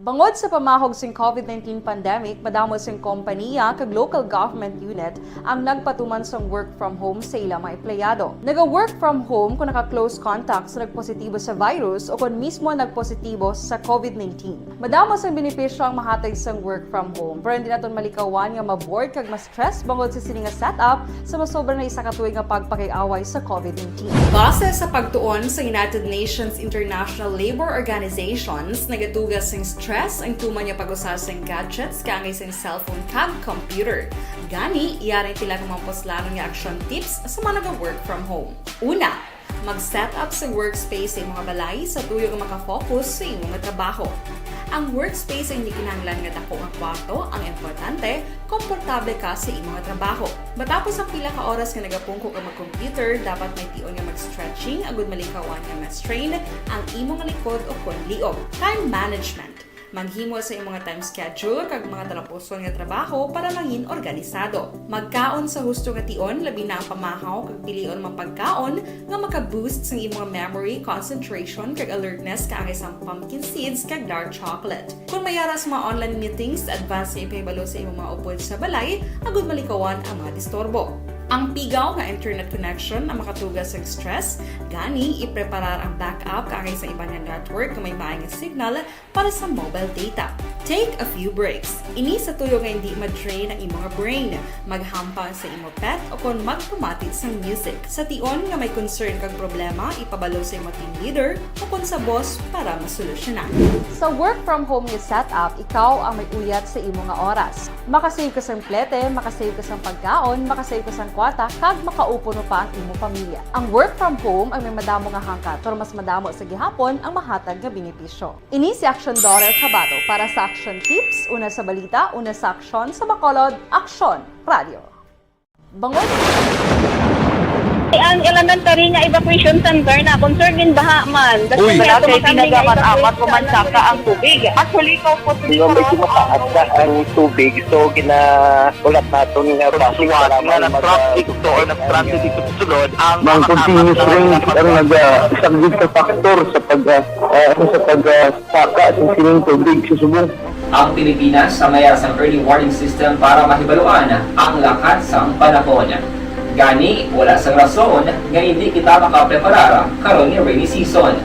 Bangod sa pamahog sing COVID-19 pandemic, madamo sing kompanya kag local government unit ang nagpatuman sang work from home sa ilang mga empleyado. Naga-work from home kung naka-close contact sa nagpositibo sa virus o kung mismo nagpositibo sa COVID-19. Madamo sang benepisyo ang mahatag sang work from home, pero hindi naton malikawan nga ma-bored kag ma-stress bangod sa sini nga setup sa masobra na isa ka tuig nga pagpakiaway sa COVID-19. Base sa pagtuon sa United Nations International Labor Organizations, nagatugas sing stress ang tuman niya pag-usar sa gadgets kangay sa cellphone kag computer. Gani, iyaring tila kung mga poslano nga action tips sa mga nag-work from home. Una, Mag-set up sa workspace sa imong balay sa tuyo nga makafocus sa imong nga trabaho. Ang workspace ay hindi kinahanglan nga dako nga kwarto, ang importante, komportable ka sa imong nga trabaho. Matapos ang pila ka oras nga nagapungko ka mag-computer, dapat may tion nga mag-stretching agud malikawan nga ma-strain ang imong likod o kon liog. Time management. Maghimo sa imong time schedule kag mga talapuson nga trabaho para mangin organisado. Magkaon sa husto nga tion, labi na ang pamahaw kag pilion mang pagkaon nga maka-boost sa imong memory, concentration kag alertness kaangay sang pumpkin seeds kag dark chocolate. Kung mayara sa mga online meetings, advance nga ipahibalo sa imong mga upod sa balay, agud malikawan ang mga disturbo. Ang pigaw nga internet connection na makatugas sa stress, gani ipreparar ang backup kaangay sa ibang nga network kung may maayong signal para sa mobile data. Take a few breaks. Ini sa tuyo nga hindi ma-drain ang imong brain. Maghampang sa imong pet o kung magpumatid sa music. Sa tion nga may concern kag problema, ipabalo sa imong team leader o kung sa boss para masolusyonan. Sa work from home nga setup, ikaw ang may uyat sa imong nga oras. Makasave ka sa plete, makasave ka sa pagkaon, makasave ka sa kwata, kag makaupo mo pa ang imong pamilya. Ang work from home ay may madamo nga hangkat, pero mas madamo sa gihapon ang mahatag nga benepisyo. Ini si Action Daughter Cabato para sa Action Tips, una sa balita, una sa aksyon, sa Bacolod, Action Radio. Bangon! Ang elementary nga evacuation center na concern din baha man. Uy! Kaya pinagamat-amat kumansaka ang tubig. Actually, ikaw po Medyo mataas na ang tubig, so ginaulat natin nga Pagsuwat nga ng traffic to or nag-traffic dito sa sulod ang mga continuous rain ang nag-isang sa factor sa pagsaka sa sining tubig sa subong. Ang Pilipinas sa mayas ang early warning system para mahibaluan ang lakas ng panahon. Gani, wala sang rason nga hindi kita makapreparar karon ni rainy season.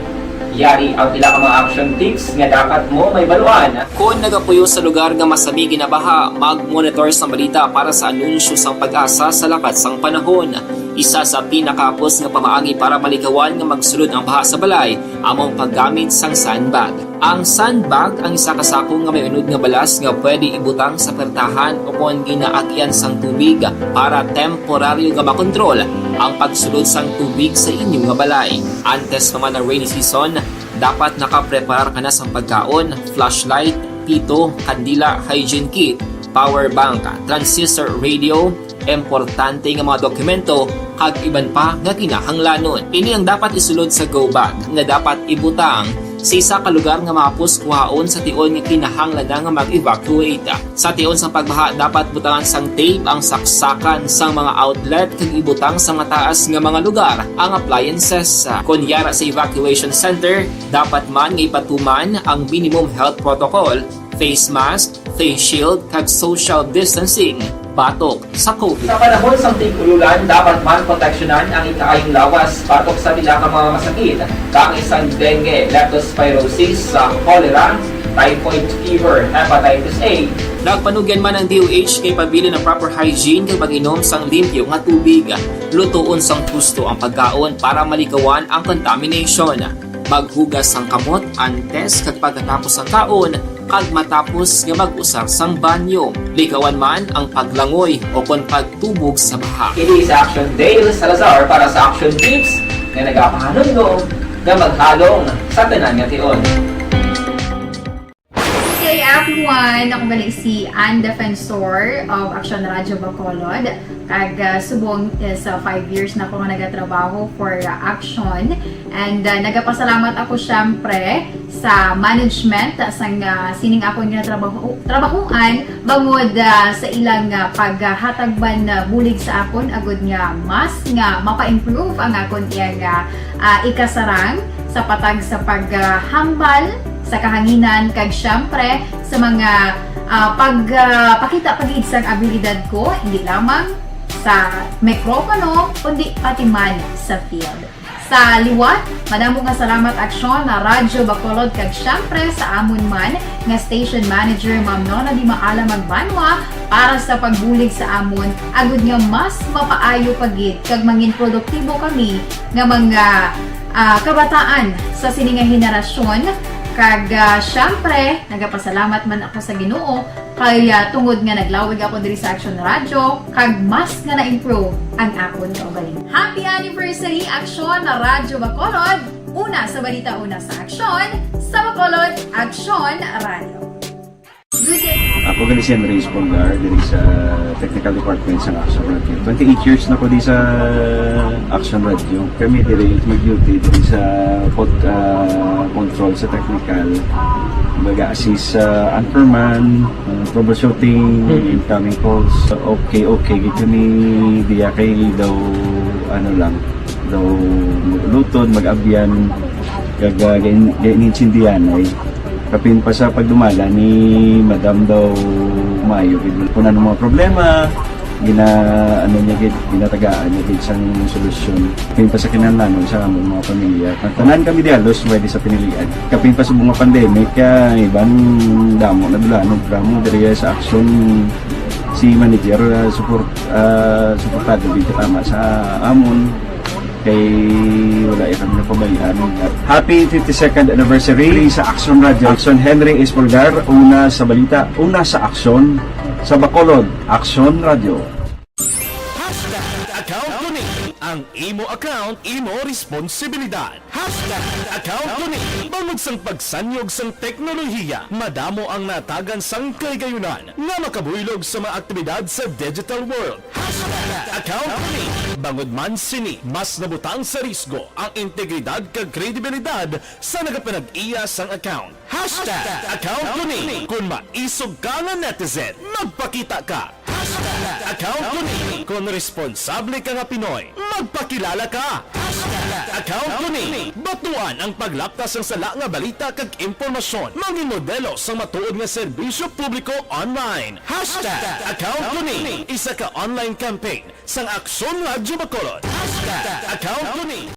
Yari ang pila ka mga action tips nga dapat mo may baluan. Kung nagapuyo sa lugar nga masabi ginabaha, mag-monitor sa balita para sa anunsyo sang pag-asa sa lakat sang panahon. Isa sa pinakapos nga pamaagi para malikawan nga magsulod ang baha sa balay, among paggamit sang sandbag. Ang sandbag ang isa ka sako nga may unod nga balas nga pwede ibutang sa pertahan o kung ginaagyan sang tubig para temporaryo nga makontrol ang pagsulod sang tubig sa inyong nga balay. Antes naman ng rainy season, dapat nakapreparar ka na sang pagkaon, flashlight, pito, kandila, hygiene kit, power bank, transistor radio, importante nga mga dokumento kag iban pa nga kinahanglanon. Ini ang dapat isulod sa go bag nga dapat ibutang sa isa ka lugar nga mapos kuhaon sa tion nga kinahanglan nga mag-evacuate. Sa tion sa pagbaha dapat butangan sang tape ang saksakan sang mga outlet kag ibutang sa mataas nga mga lugar ang appliances. Kunyara sa evacuation center, dapat man nga ipatuman ang minimum health protocol, face mask, face shield kag social distancing. Batok sa COVID. Sa panahon sa tig-ululan, dapat man proteksyonan ang ikaayong lawas batok sa pila ka mga masakit, kang isang dengue, leptospirosis, cholera, typhoid fever, hepatitis A. Nagpanugyan man ang DOH kay pabili ng proper hygiene kay pag-inom sang limpyo nga tubig. Lutuon sang gusto ang pagkaon para malikawan ang contamination. Maghugas sang kamot antes kag pagkatapos ang kaon kag matapos nga mag-usar sang banyo. Likawan man ang paglangoy o kon pagtubog sa baha. Kini sa Action Dale Salazar para sa Action Tips nga nagapahanundong nga maghalong sa tanan nga tion. Hey everyone! Ako balik si Ann Defensor of Action Radio Bacolod. Kag subong sa 5 years na ako nga nagatrabaho for Action. And nagapasalamat ako syempre sa management sang sining ako nga trabahuan bangod sa ilang paghatagban bulig sa akon agud nga mas nga mapa-improve ang akon iyang ikasarang sa patag sa paghambal sa kahanginan kag syempre sa mga pagpakita pagid sang abilidad ko hindi lamang sa mikropono kundi pati man sa field. Sa liwat, madamo nga salamat Aksyon na Radyo Bacolod kag syempre sa amon man nga station manager Ma'am Nona Di Maala Magbanwa para sa pagbulig sa amon agud nga mas mapaayo pagid kag mangin produktibo kami nga mga kabataan sa sining nga henerasyon. Kag syempre, nagapasalamat man ako sa Ginoo Kaya tungod nga naglawig ako diri sa Action Radio, kag mas nga na-improve ang akon kaugalingon. Happy anniversary Action na Radyo Bacolod! Una sa balita, una sa Action, sa Bacolod, Action Radio. Good day! Ako gali si Andres Polgar diri sa Technical Department sa Action Radio. 28 years na ko di sa Action Radio. Kami diri mag-duty diri sa control sa technical. Mag-assist sa anchorman, troubleshooting, incoming calls. Okay, gito ni diya kay daw daw lutod, mag-abyan, ganinsindihan ay kapin pa sa pagdumala ni Madam daw Mayo kung ano mga problema ginatagaan niya isang solusyon kapin pa sa kinahanglan sa among mga pamilya tanan kami di halos pwede sa pinilian kapin pa sa mga pandemic ibang damo na dulanog drama diri sa action si manager suportado dito tama sa amon kay wala kami napabayaan. Happy 52nd anniversary sa Action Radio. Action Henry Espolgar, una sa balita, una sa aksyon sa Bacolod, Action Radio. Account ko ni ang imo account, imo responsibilidad. Account ko ni bangod sang pagsanyog sang teknolohiya, madamo ang natagan sang kaygayunan nga makabuylog sa mga aktibidad sa digital world. Account ko ni bangod man sini mas nabutang sa risgo ang integridad kag kredibilidad sa nagapanag-iya sang account. Account ko ni kung maisog ka nga netizen, magpakita ka. Account ko ni kung responsable ka nga Pinoy, magpakilala ka. Account ko ni batuan ang paglaptas ng sala nga balita kag impormasyon, mangin modelo sa matuod nga serbisyo publiko online. Account ko ni isa ka online campaign sang Aksyon Radyo Bacolod. Account ko ni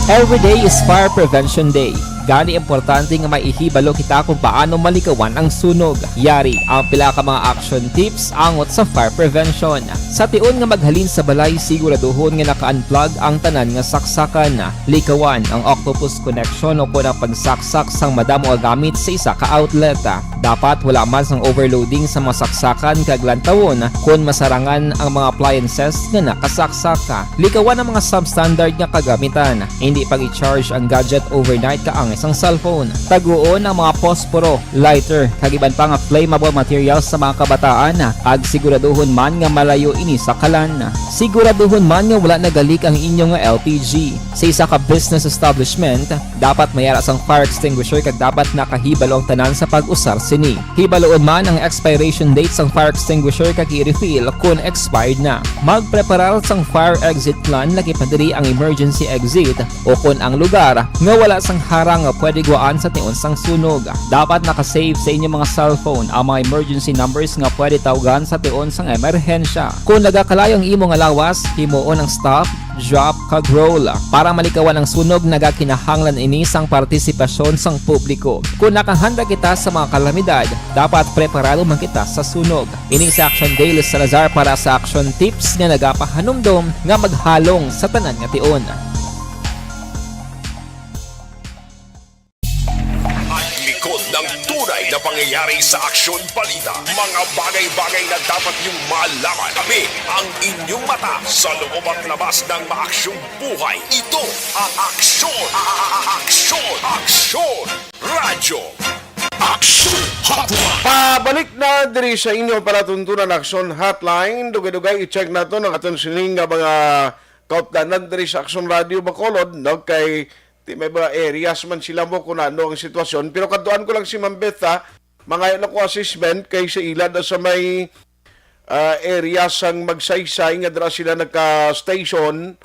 Every day is Fire Prevention Day. Gani importante nga maihibalo kita kung paano malikawan ang sunog. Yari ang pila ka mga action tips angot sa fire prevention. Sa tiun nga maghalin sa balay, siguraduhon nga naka-unplug ang tanan nga saksakan. Likawan ang octopus connection o kung ang pagsaksak sang madamo nga gamit sa isa ka outlet. Dapat wala man sang overloading sa mga saksakan kag lantawon kung masarangan ang mga appliances nga nakasaksaka. Likawan ang mga substandard nga kagamitan. Hindi pag i-charge ang gadget overnight kaang isang cellphone. Taguon ang mga posporo, lighter, kag iban pa nga flammable materials sa mga kabataan. Ag siguraduhon man nga malayo ini sa kalan. Siguraduhon man nga wala nagalik ang inyong LPG. Sa isa ka business establishment, dapat mayara sang fire extinguisher kag dapat nakahibalo ang tanan sa pag-usar sini. Hibaloon man ang expiration date sang fire extinguisher kag i-refill kung expired na. Magpreparar sang fire exit plan laki pa diri ang emergency exit o kung ang lugar nga wala sang harang nga pwede guwaan sa tiun sang sunog. Dapat nakasave sa inyong mga cellphone ang mga emergency numbers nga pwede tawagan sa tiun sang emerhensya. Kung nagakalayo ang imo nga lawas, himuon ang stop, drop, kag roll. Para malikawan ang sunog, nagakinahanglan ini sang partisipasyon sang publiko. Kung nakahanda kita sa mga kalamidad, dapat preparado man kita sa sunog. Ini sa Action Daily Salazar para sa action tips nga nagapahanumdom nga maghalong sa tanan nga tiun. Likod ng tunay na pangyayari sa Aksyon Balita. Mga bagay-bagay na dapat niyong malaman. Kami ang inyong mata sa loob at labas ng maaksyong buhay. Ito ang Aksyon! Aksyon! Radyo! Aksyon Hotline! Pabalik na diri sa inyo para tuntunan Action Hotline. Dugay-dugay i-check na to ng aton sining nga mga kaupdanan diri sa Action Radio Bacolod, no? Kay may mga areas man sila mo kung ano ang sitwasyon. Pero kaduan ko lang si Ma'am Beth, mga yan ako assessment kay sa ilad sa may areas ang magsaysay nga dira sila nagka-station.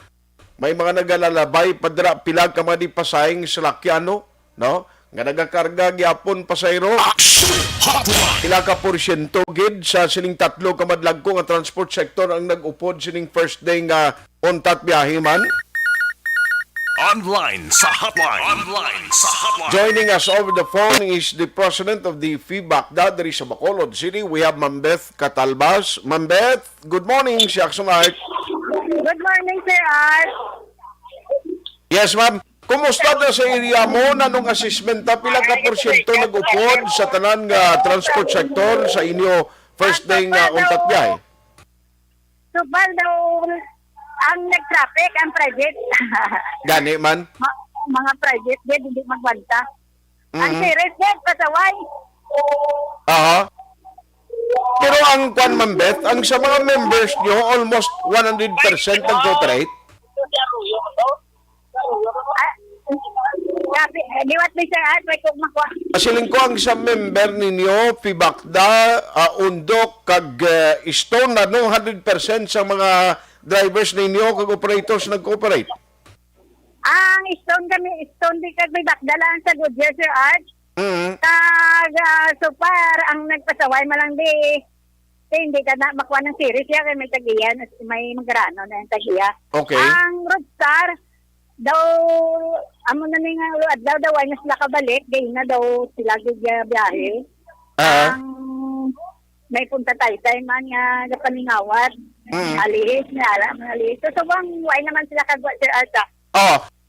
May mga nagalalabay padra pilag ka mga di pasayng salakyano, no? Nga nagakarga gyapon pasayro. Pila ka porsyento gid sa sining tatlo ka madlagko nga transport sector ang nag-upod sining first day nga untat biyahe man. Online sa hotline. Joining us over the phone is the president of the FIBACDA diri sa Bacolod City. We have Ma'am Beth Catalbas. Ma'am Beth, good morning, si Action Art. Good morning, Sir Art. Yes, ma'am. Kumusta na sa area mo? Nanong assessment ta? Pila ka porsyento nag-upod sa tanan nga transport sector sa inyo first day nga untat biyahe? Subal daw ang nag-traffic, ang private. Gani man? Mga private din, hindi magbanta. Ang series din, pasaway. Aha. Pero ang kwan, Ma'am Beth, ang sa mga members nyo, almost 100% nag-cooperate? Liwat ni Sir Art, may kumakwa. Asiling ko ang sa member ninyo, FIBACDA, Undok, kag Stone, na no, 100% sa mga drivers ninyo, kag operators nag-cooperate? Ang stone di kami bakdalaan sa Goodyear, Sir Art. Kag so far, ang nagpasaway malang di, hindi ka na makuha ng series siya, kaya may tagiya, may magrano na yung tagiya. Okay. Ang Roadstar, daw, amo na nga, daw ay na sila kabalik, gay na daw sila biyahe. Ang may punta tayo man nga paningawat, alihis, alihis. So, why naman sila kagwa, Sir Arta?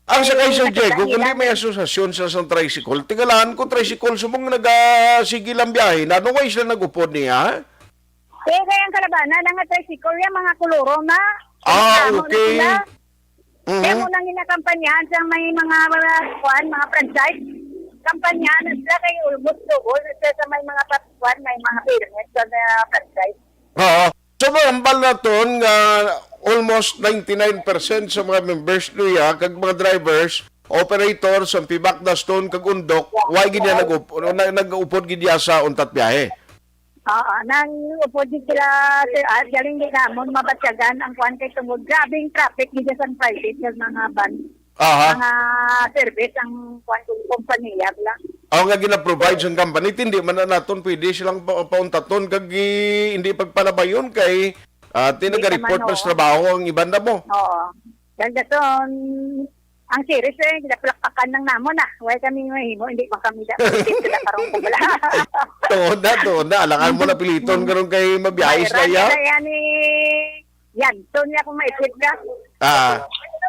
Ang sakay sa Diego, kung di may asosasyon sa tricycle, tingalahan ko tricycle, sumong nag-sigil ang biyahe, na anong way sila nag-upod niya? Kaya ang kalabanan, ang tricycle, yung mga kuluro na. Okay. Kaya mo nang ginakampanyahan sa may mga franchise. Kampanyahan sila kay Ulbos Tugol sa may mga patuan, may mga pyramid sa franchise. Oo. So, mahambal na to nga almost 99% sa mga members niya, kag mga drivers, operators, ang FIBACDA, Stone, kag Undok, why ganyan nag-upod ganyan sa untat biyahe? Oo, nang upod din sila, Sir Art, galing din namon, mabatyagan ang kuwan kay tungod. Grabing traffic dito sa private ng mga van. Mga service ang kuwan kong kompanya lang. Ako nga gina-provide sa company, hindi man na naton pwede silang pauntaton, kag hindi pagpalabayon kay tinaga-report na sa trabaho ang ibanda mo. Oo. Gagaton, ang series ginapalakpakan ng namon Huwag kami mahimo, hindi pa kami sila karong kumula. Tuon na. Alangan mo na piliton karon kay mabiyayos na ya. Kaya ni Yanton niya kung maisip ka.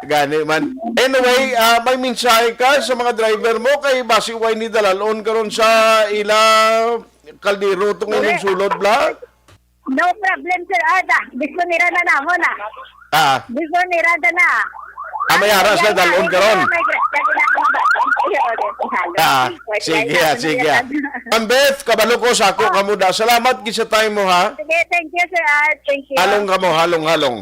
Gani man. Anyway, may mensahe ka sa mga driver mo kay basi way ni dalalon karon sa ila kaldero tong inyong sulod bla? No problem, Sir Ada. Gusto nira na namon Gusto nira na. May aras na dalon karon. Sige. Ma'am Beth, kabalo ko sa ako kamuda. Salamat gid sa time mo ha. Sige, thank you, Sir Art. Thank you. Halong.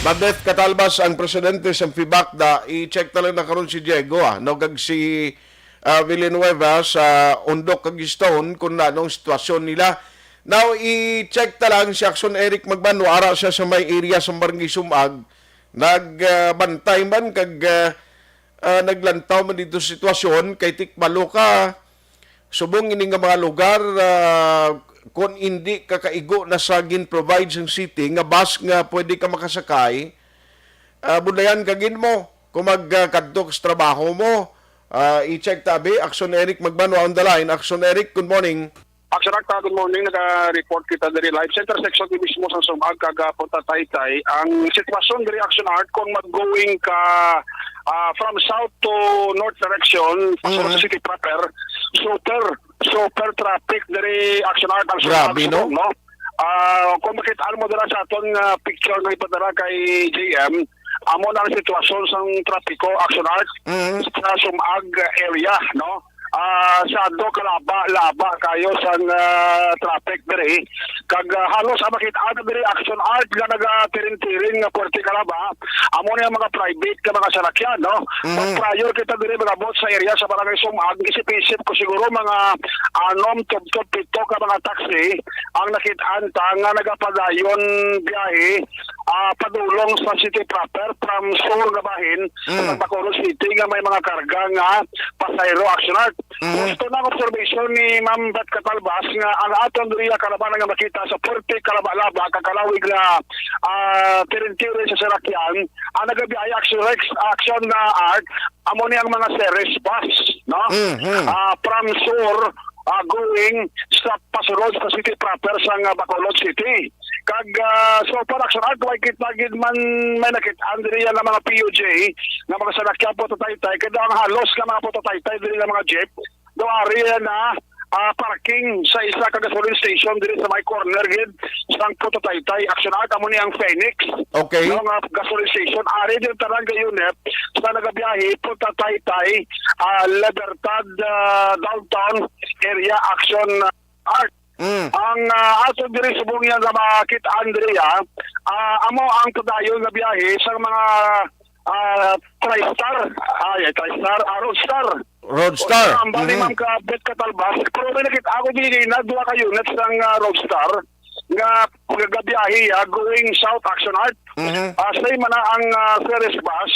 Ma'am Beth Catalbas, ang presidente sa FIBACDA, i-check talaga na karon si Diego no kag si Villanueva sa Undok kag Stone kung anong sitwasyon nila. Now, i-check talang si Action Eric Magbano, ara siya sa may area sa Barangay Sumag, nagbantay man kag naglantaw man dito sa sitwasyon kay tikbalo ka subong ini nga mga lugar kung hindi ka kaigo na sa gin-provide sa city nga bus nga pwede ka makasakay, budayan kagin mo kung magkadto sa trabaho mo. I-check tabi Action Eric Magbano on the line. Action Eric, good morning. Action Art, good morning. Naka-report kita dari live center section mismo sa Sumag, kagapunta Taytay. Ang sitwasyon dari Action Art kung mag-going ka from south to north direction, pasok sa city proper, super super traffic dari Action Art ang Grabe, no? Kung makitaan mo dala sa aton picture na ipadala kay JM, amo na ang sitwasyon sa trapiko Action Art sa Sumag area, no? Sado laba kayo sa traffic diri kag halos makitaan diri Action Art nga naga-tiring-tiring nga Puerto Calaba amo na yung mga private ka mga salakyan, no? But prior kita diri mga bot sa area sa barangay Sumag, isip-isip ko siguro mga 6 to 7 ka mga taxi ang nakitaan ta nga nagapadayon biyahe padulong sa city proper from Sur nga bahin sa Bacolod City nga may mga karga nga pasayro Action Art. Gusto na observation ni Ma'am Bet Catalbas nga ang aton diriya kalaban nga makita sa Puerto Calaba kakalawig na tirin-tirin sa Sarakian ang nagabiyaya action na art amo ni ang mga series bus, no? From Sur going sa pasulod sa city proper sa Bacolod City. Kag so para Action Art way kita gid man may nakitaan diri nga mga PUJ nga mga salakyan po tataytay kada ang halos nga mga po tataytay diri nga mga jeep do area na parking sa isa ka gasoline station diri sa may corner gid sang po tataytay Action Art amo ni ang Phoenix. Okay. No, nga gasoline station ari diri tarang unit sa nagabiyahe po tataytay Libertad downtown area Action Art. Ang ato diri subong yan nga makit Andrea amo ang padayon nga biyahe sa mga TriStar Roadstar. Ang bali Ma'am ka Bet Catalbas pero may nakita ako dili na duha ka units ng Roadstar nga pagagabiyahe going south Action Art. Say man ang series bus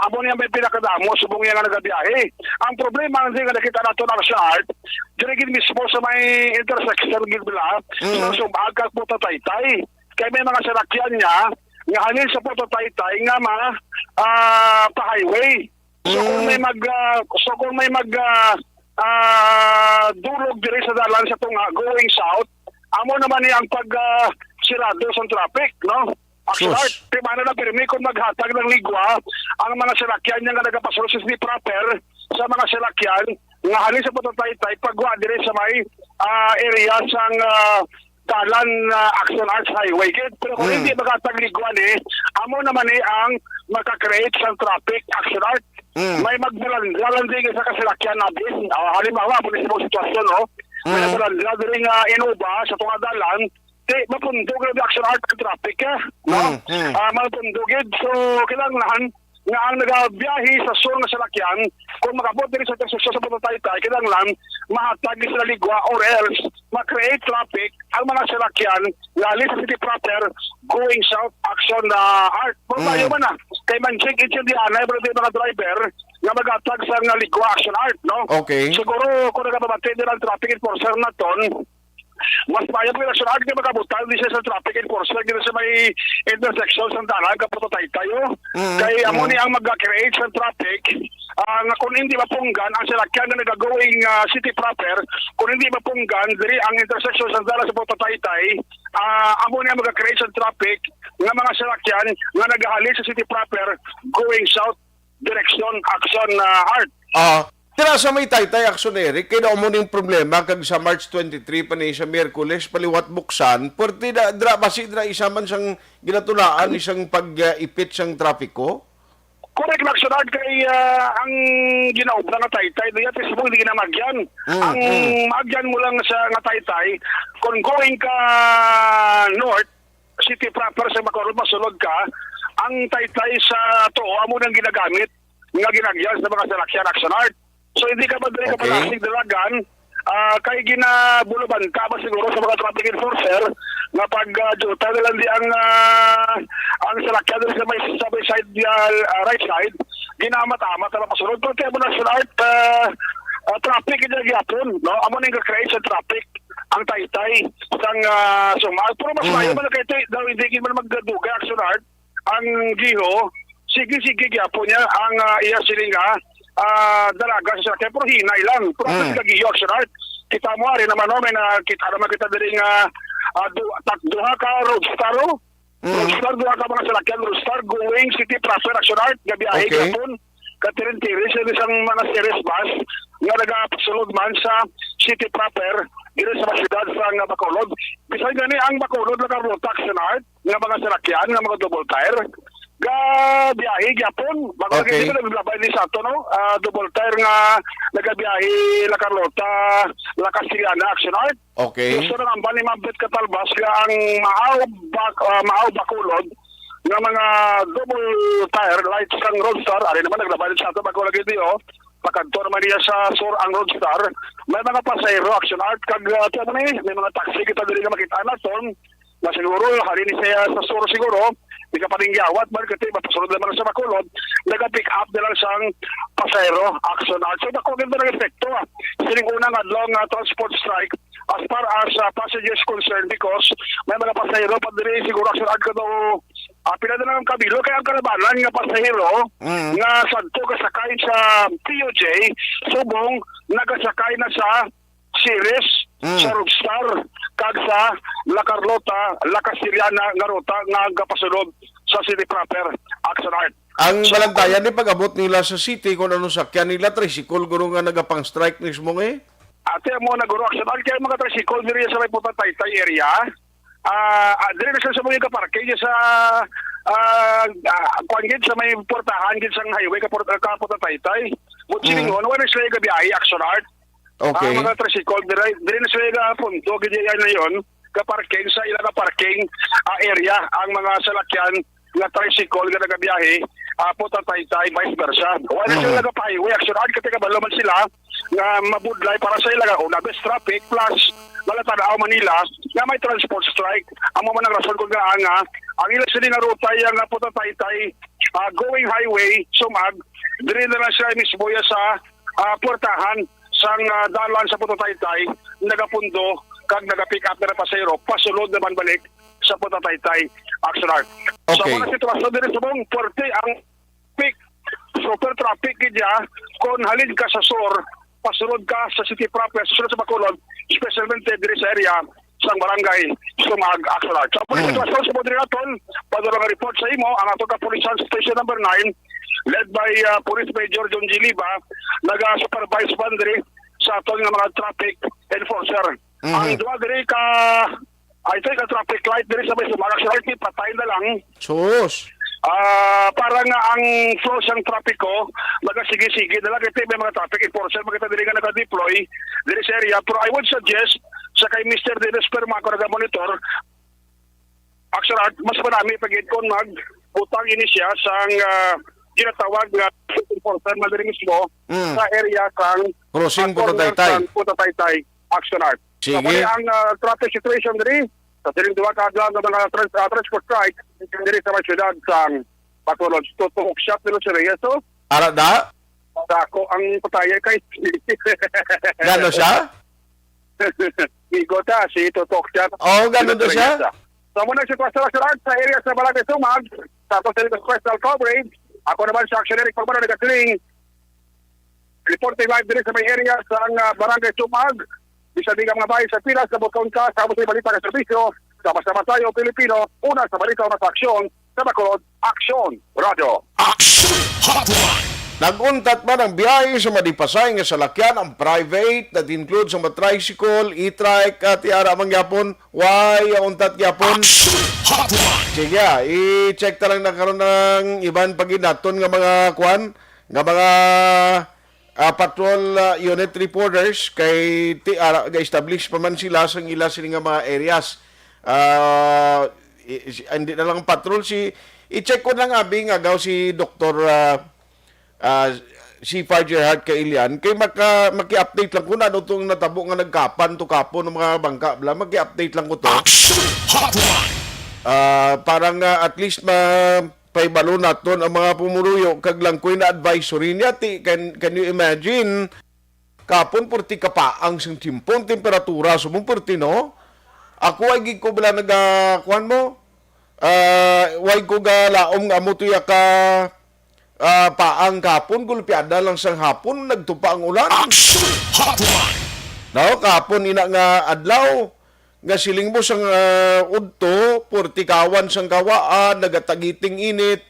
amo niya may pinakadamo subong yan nga nagabiyahe. Ang problema nga nakita nato ng Action Art diri gid mismo sa may intersection gid bila sa Sumag kag Puto Taytay kay may mga salakyan niya nga halin sa Puto Taytay nga mga pa-highway. So kung may mag durog diri sa dalan sa tunga going south amo naman ni ang pag sirado sa traffic, no? Action Art, timana na pirmi kung maghatag ng ligwa ang mga salakyan niya nga nagapasulod sa city proper sa mga salakyan nga halin sa Puto Taytay pagwa diri sa may area sang dalan Action Arts Highway. Pero kung hindi maghatag ligwa ni amo naman ni ang maka-create sa traffic Action Art. May magbalanding sa kasalakyan natin. Halimbawa, po sa mga sitwasyon, no? May magbalanding inuba sa tunga dalan mapundog na Action Art ka traffic ka, no? Mapundogid. So, kailangan nga ang nagabiyahe sa sur na salakyan, kung makabot din sa intersection sa Puto Taytay, kailangan mahatag sila ligwa or else ma-create traffic ang mga salakyan lali sa city proper going south Action Art. Pero tayo man na, kay man-check it yung dianay, pero di mga driver nga mag-atag sa nga ligwa Action Art, no? Okay. Siguro, kung nagpabatid din ang traffic enforcer na ton, mas payo po yung Action Art, di makabutan din siya sa traffic enforcer dito sa may intersection sa dalan Puto Taytay. Kaya amo ni ang mag-create sa traffic nga kung hindi mapunggan ang salakyan na nag-going city proper, kung hindi mapunggan diri ang intersection sa dalan sa Puto Taytay, amo ni ang mag-create sa traffic nga mga salakyan nga nagahali sa city proper going south direction Action Art. Tira sa may Taytay Action Eric, kaya mo ning problema kag sa March 23 pa ni sa Miyerkules paliwat buksan, pwede dra basi dra isa man siyang ginatulaan isang pag-ipit siyang trapiko. Correct, Action Art kay ang ginaubra nga Taytay diya tisbong di ginamagyan. Ang magyan mo lang sa nga Taytay kung going ka north city proper sa Bacolod masulod ka, ang Taytay sa tuo amo nang ginagamit nga ginagyan sa mga salakyan Action Art. So hindi ka ba dali ka palasig dalagan kay ginabuluban ka ba siguro sa mga traffic enforcer nga pag-juta lang di ang salakyan sa may side right side ginamat-amat na pasunod pero kaya mo na Action traffic ito gyapon, no? Amo ning ka-create sa traffic ang Taytay sang Sumag pero mas mayo man kay daw hindi man magduga Action Art ang giho sige gyapon niya ang iya silinga dalaga sa sakyan pero hinay lang pero ang kagiyo Action Art kita mo rin naman may kita naman kita dali nga duha ka Roadstar duha ka mga salakyan Roadstar going city proper Action Art gabiyahe kapon katirin-tirin sa isang mga series bus nga nagapasulod man sa city proper dito sa syudad sa Bacolod. Bisan gani ang Bacolod nakaruta action art nga mga salakyan nga mga double tire ga biyahe gyapon bago Okay. dito naglabay ni Sato no double tire nga nagabiyahe la Carlota la Castellana action art. Okay. Gusto na ang bani mabit katalbas nga ang maaw Bacolod nga mga double tire lights sang Roadstar ari naman naglabay ni Sato bago lagi diyo pakantor man niya sa sur ang Roadstar may mga pasahero action art kag may mga taxi kita diri nga makita naton na siguro hari ni siya sa sur siguro di ka pa rin gawat man kasi mapasunod naman sa Bacolod naga-pick up na lang siyang pasahero action art so dako ganda ng epekto sining unang adlong transport strike as far as passengers concerned because may mga pasahero pa diri siguro action art ka daw pila na lang kabilo kaya ang kalabanan nga pasahero nga sadto kasakay sa POJ subong nagasakay na sa series sa Roadstar kag sa La Carlota, La Castellana nga ruta nga gapasulod sa city proper action art. Ang balantayan ni pag-abot nila sa city kung ano sakyan nila tricycle guro nga nagapang strike mismo Ate mo naguro action art kay mga tricycle diri sa may Puta Taytay area. Diri na sa mga parking sa kuangit sa may portahan gid sang highway ka Puta Taytay. Mutsingon wala sila gabiyahe action art. Okay. Ang mga tricycle diri na sila punto gid yan na yon ka parking sa ilang parking area ang mga salakyan nga tricycle nga nagabiyahe Puta Taytay vice versa. Wala sila nagapahighway action art kasi kabalo man sila nga mabudlay para sa ila una best traffic plus Malatadao Manila nga may transport strike. Amo man ang rason kung nga ang ilang sila nga ruta yang Puta Taytay going highway sumag diri na lang siya mismo sa portahan sang dalan sa Puta Taytay nagapundo kag naga-pick up na pasahero pasulod naman balik sa Puta Taytay action art. Sa Okay. mga sitwasyon diri sa mong porte ang peak super traffic gidya kung halin ka sa sur pasulod ka sa city proper susunod sa Bacolod specialmente diri sa area sang barangay Sumag action art. Sa mga sitwasyon sa Bodri naton padala nga report sa imo ang ato ka Police Station number 9 led by Police Major John G. Liba naga-supervise man diri sa aton nga mga traffic enforcer. Ang duwa diri ka I think ang traffic light diri sa may Sumag action art patay na lang. Sus. Parang ang flow sang trapiko magasige-sige na lang ito may mga traffic enforcer makita dili nga naka-deploy diri sa area pero I would suggest sa kay Mr. Dennis Permaco naga-monitor action art mas marami pagid kon mag-utang ini siya sang ginatawag nga enforcer na diri mismo sa area sang Crossing Puta Taytay. Puta Taytay action art. Sige. So, ang traffic situation diri sa siling duwa ka adlaw nga mga transport strike diri sa mga syudad sang Bacolod. Tutok shot nila si Reyes. So, Ara da? ako ang pataya kay Gano siya? Igota si Tutok shot. Oh, gano daw siya? So, muna si Pastor sa area sa Barangay Sumag sa Costello Special Coverage. Ako naman sa Action Eric Pagbaro nagasiling reporting live diri sa may area sa Barangay Sumag. Bisa di ka mga bahay sa pilas sa bukong ka sa mga balita ng serbisyo. Sama-sama tayo, Pilipino, una sa balita na sa aksyon sa Bacolod, Aksyon Radio. Action Hotline. Naguntat man ang biyahe sa madipasay nga salakyan ang private that includes ang tricycle, e-trike at iara mangyapon. Why ang untat gyapon? Action Hotline. Sige, i-check ta lang na karon ng iban paginaton nga mga kwan, nga mga patrol unit reporters kay ga-establish pa man sila sa ila sila nga mga areas. Hindi na lang patrol i-check ko na nga nga gaw si Dr. si Farger Hart Kailian kay maki-update lang ko na itong natabo nga nagkapan to kapon ng mga bangka bla maki-update lang ko to. Action Hotline. Parang at least paibalo naton ang mga pumuruyo kag lang koy na advisory niya can you imagine kapon purti kapaang sing timpon temperatura sumong purti no ako ay gid ko bala nagakuan mo way ko ga laom nga mo tuya ka paang kapon gulpiada lang sang hapon nagtupa ang ulan. Action Hotline. No kapon ina nga adlaw nga siling mo sang udto, purtikawan sang kawaan, nagatagiting init.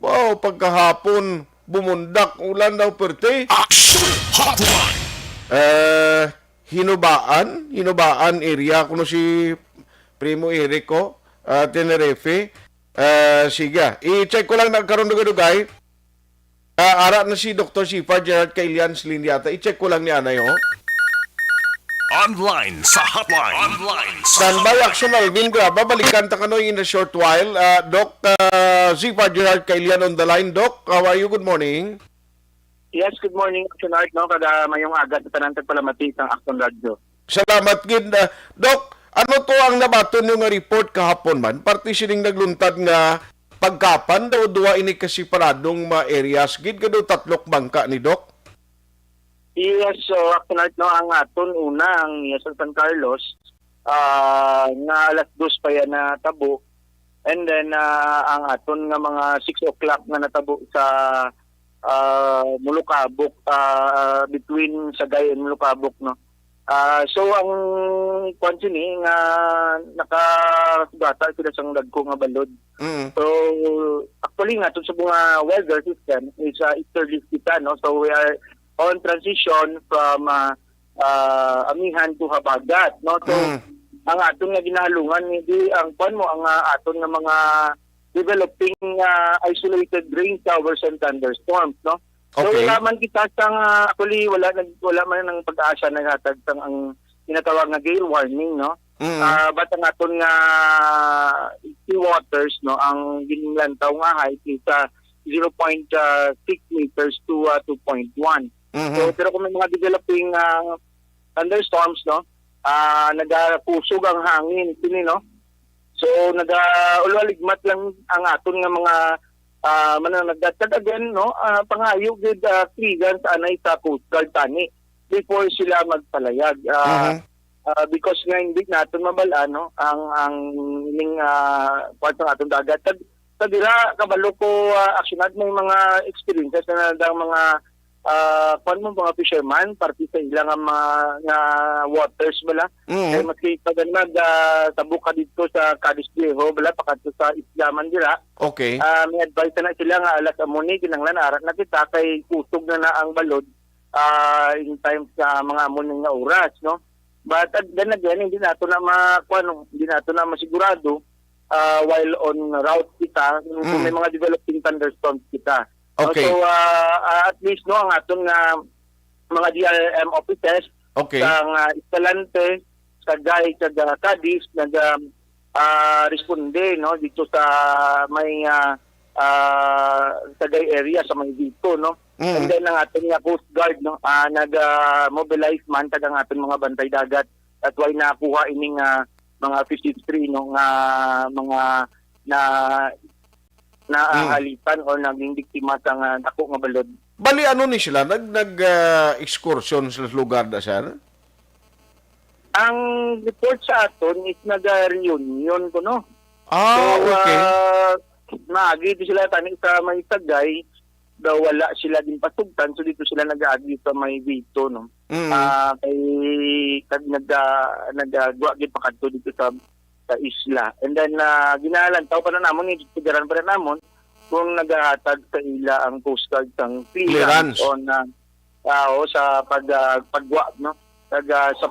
Wow, pagkahapon, bumundak, ulan daw perte. Action Hotline. Hinubaan area kuno si Primo Erico Tenerife. Sige, i-check ko lang nagkaroon dugay. Ara na si Dr. Sifar Gerard Kailian Sliniata. I-check ko lang ni Anay, oh. Online sa hotline. Standby Action Alvin Graba. Balikan ta kanoy in a short while. Doc Sifar Gerard Kailian on the line. Doc, how are you? Good morning. Yes, good morning, Action Art, no? Kada mayong agad na tanantag palamati ng Action Radio. Salamat, gid. Doc, ano to ang nabaton yung report kahapon man? Parte sining nagluntad nga pagkapan daw duwa ini kasi paradong mga areas. Gid ka daw tatlok bangka ni Doc? Yes, so Action Art, no? Ang aton una, ang San Carlos, nga alas 2 pa yan na tabo. And then, ang aton nga mga 6 o'clock nga natabo sa Mulukabok, between Sagay and Mulukabok, no? So ang kwansi ni nga nakasugata sila sang dagko nga balod. So actually nga sa mga weather system is easterly kita, no? So we are on transition from amihan to habagat, no? So ang aton nga ginalungan hindi ang kwan mo ang aton nga mga developing isolated rain showers and thunderstorms, no? So wala man kita sang actually wala man nang pag-asa na hatag sang ang tinatawag nga gale warning, no? But ang aton nga sea waters, no, ang ginlantaw nga height is 0.6 meters to 2.1. So pero kung may mga developing thunderstorms, no, nagakusog ang hangin kini, no? So nag-ulwaligmat lang ang aton nga mga mananagdatag again, no, pangayo gid trigan sa anay sa Coast Guard tani before sila magpalayag. Because nga hindi natin mabala, no, ang ning part ng atong dagat. Sa dira kabalo ko aksyonan may mga experiences na dang mga mga fisherman parti sa ilang mga waters bala. Kay maski pag tabok ka dito sa Cadiz Viejo bala pakadto sa Islaman dira. Okay. May advice na sila nga alas amuni kinanglan arat na kita kay kusog na ang balod in times sa mga amuning nga oras, no. But then again hindi nato na hindi nato na masigurado while on route kita kung may mga developing thunderstorms kita. Okay. So at least, no, ang aton nga mga DRM offices sa Escalante, sa Gay, sa Cadiz responde, no, dito sa may Sagay area sa may dito, no. And then ang aton nga Coast Guard, no, nag-mobilize man tag ang aton mga bantay dagat at why nakuha ining mga 53, no, nga mga naahalitan o naging biktima sa dako nga balod. Bali ano ni sila excursion sa lugar da sir? Ang report sa aton is nag-reunion ko, no. Okay. Maagi di sila tani sa may Sagay daw wala sila din pasugtan, so dito sila nag-aagi sa may Vito, no. Kay nag-agwa gid pakadto dito sa isla. And then ginalantaw pa na namon idigaran pa na namon kung nagahatag sa ila ang Coast Guard sang clearance on sa pagwa, no, sa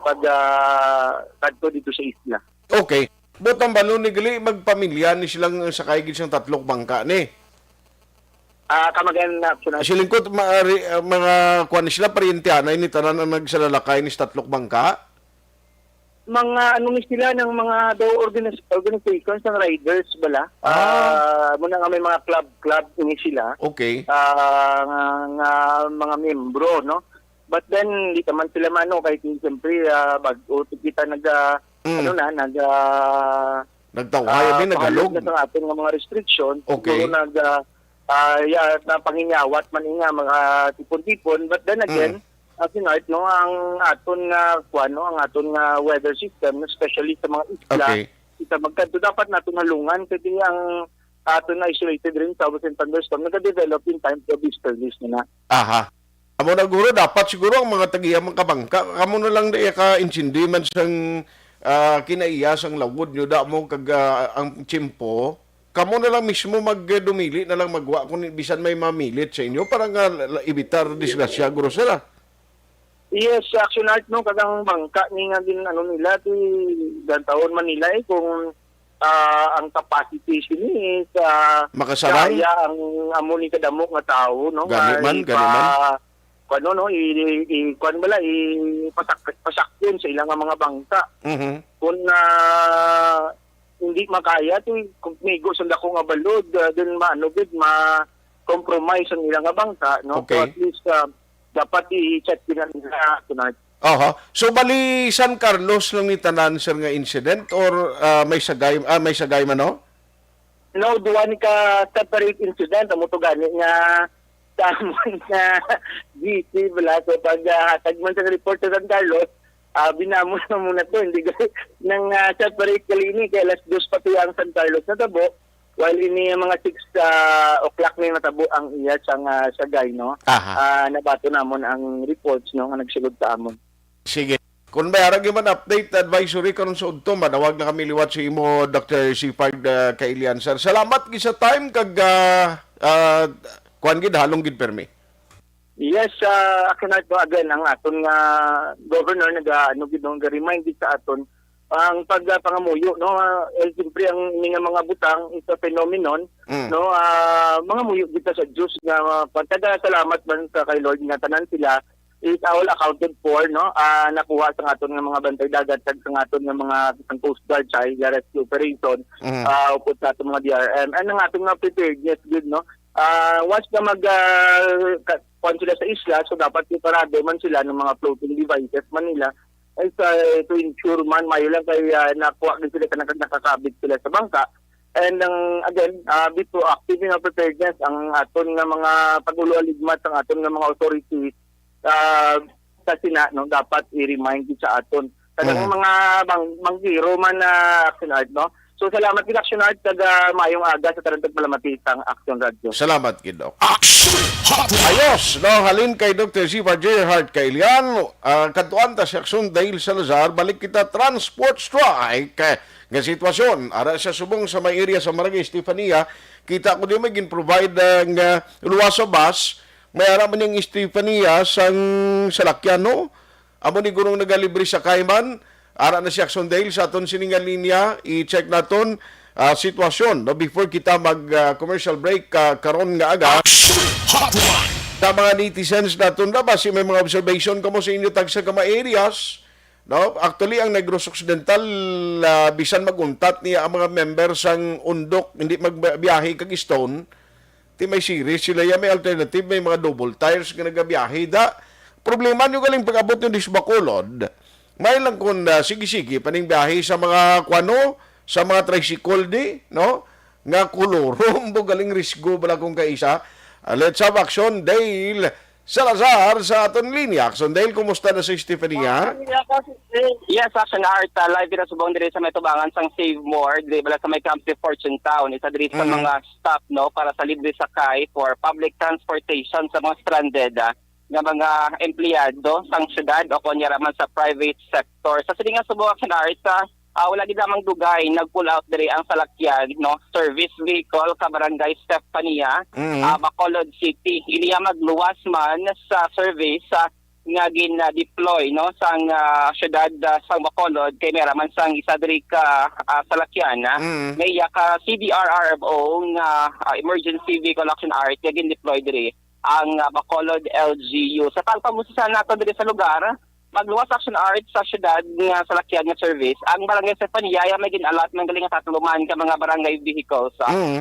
kadto dito sa isla. Okay. Butang balon ni gali magpamilya ni silang sakay gid sang tatlok bangka ni. Kamagan na silingkot mga kuan sila parentiana ni tanan ang nagsalalakay ni tatlok bangka. Mga sila ng mga daw organizations ng riders bala. Muna nga may mga club ini sila. Okay. Nga mga membro, no. But then di man sila kay siyempre bago kita nagtawhay din nagalog na ating mga restriction. Okay. Panginyawat man nga mga tipon-tipon, but then again Art, no, ang aton nga ang aton nga weather system, especially sa mga isla, kita magkadto dapat naton halungan kasi ang aton na isolated rain showers and thunderstorm nag-develop in time to easterlies na. Aha. Amo na guro dapat siguro ang mga tagiya mga kabangka kamo na lang diya ka insindi man sang kinaiya sang lawod nyo da mo kag ang tiyempo kamo na lang mismo magdumili na lang magwa kung bisan may mamilit sa inyo para nga ibitar disgrasya guro sila. Yes, action art no kadang bangka ni nga din ano nila ti taon Manila kung ang capacity sini sa Makasarang? kaya ang amo ni kadamo nga tao no Gani man. kuno no kuan bala pasak yun sa ilang mga bangka kung hindi makaya ti kung migo sa dako nga balod dun maano gid ma-compromise ang ilang nga bangka no. Okay. So at least dapat i-check nila tonight. Aha. So bali San Carlos lang ni tanan sir nga incident or may sagay man no? No, duwan ka separate incident amo to gani nga tamon nga GC bala so pag hatag man sa report sa San Carlos binamo na muna to hindi nang separate kalini kay alas 2 pati ang San Carlos natabo while ini mga 6 o'clock na natabo ang iya sang sagay no. Nabato namon ang reports no nga nagsulod sa amon. Sige. Kung may arag man update advisory karon sa udto manawag na kami liwat sa imo Dr. Sipard Kailian sir. Salamat gid sa time kag kuan gid halong gid permi. Yes, akin to again ang aton nga governor nag-remind sa aton ang pagpangamuyo no siyempre ang mga butang is a phenomenon no mga muyo dito sa Diyos nga pagtada salamat man sa kay Lord nga tanan sila is all accounted for no nakuha sa aton nga mga bantay dagat sa aton nga mga Coast Guard sa rescue operation upod sa aton mga DRM and ang aton nga preparedness good no once na mag sila sa isla so dapat iparado man sila ng mga floating devices man nila ay to ensure man mayo lang kay nakuha din sila nakakabit sila sa bangka and again be proactive in our preparedness ang aton nga mga pag-ulualigmat ang aton nga mga authorities sa sina no dapat i-remind sa aton kadang mga manghiro man na action art no. So salamat gid Action Art kag mayong aga sa tarantag malamatisang Action Radio. Salamat gid Doc. Ayos, no halin kay Dr. Sipard Gerhard Kailian, kadtuan ta si Action Dale Salazar balik kita transport strike nga sitwasyon ara sa subong sa may area sa Barangay Estefania kita ko di may gin-provide ng luwas sa bus may ara man yung Estefania sang salakyan no amo ni gurong nagalibre sa Kayman ara na si Action Dale sa aton sininga linya i-check naton sitwasyon no before kita mag commercial break karon nga aga sa mga netizens naton na ba si may mga observation kamo sa inyo tag sa kama areas no actually ang Negros Occidental bisan maguntat niya ang mga members sang undok hindi magbiyahe kag Stone ti may series sila ya may alternative may mga double tires nga nagabiyahe da problema nyo galing pag-abot yung Disbacolod may lang kung sige-sige paning biyahe sa mga kwano, sa mga tricycle di, no? Nga kolorom, galing risgo bala kung kaisa. Let's have Action Dale Salazar sa aton linya. Action Dale, kumusta na sa Estefania? Yes, Action Art, live na subong diri sa may tubangan sang Save More, di bala sa may Camp de Fortune Town. Isa diri sa mga stop, no, para sa libre sakay for public transportation sa mga stranded, nga mga empleyado sang syudad o kunyara man sa private sector. Sa silinga subong Action Art, wala gid namang dugay nag-pull out diri ang salakyan no service vehicle sa Barangay Estefania, Bacolod City. Iliya magluwas man sa service nga gin-deploy no sang syudad sang Bacolod kay meron man sang isa diri ka salakyan may ka CDRRMO nga emergency vehicle Action Art nga gin-deploy diri ang Bacolod LGU. Sa pagpamusisan nato diri sa lugar, magluwas Action Art sa syudad nga salakyan nga service. Ang Barangay Estefania may ginalat man galing nga tatuluman ka mga barangay vehicles.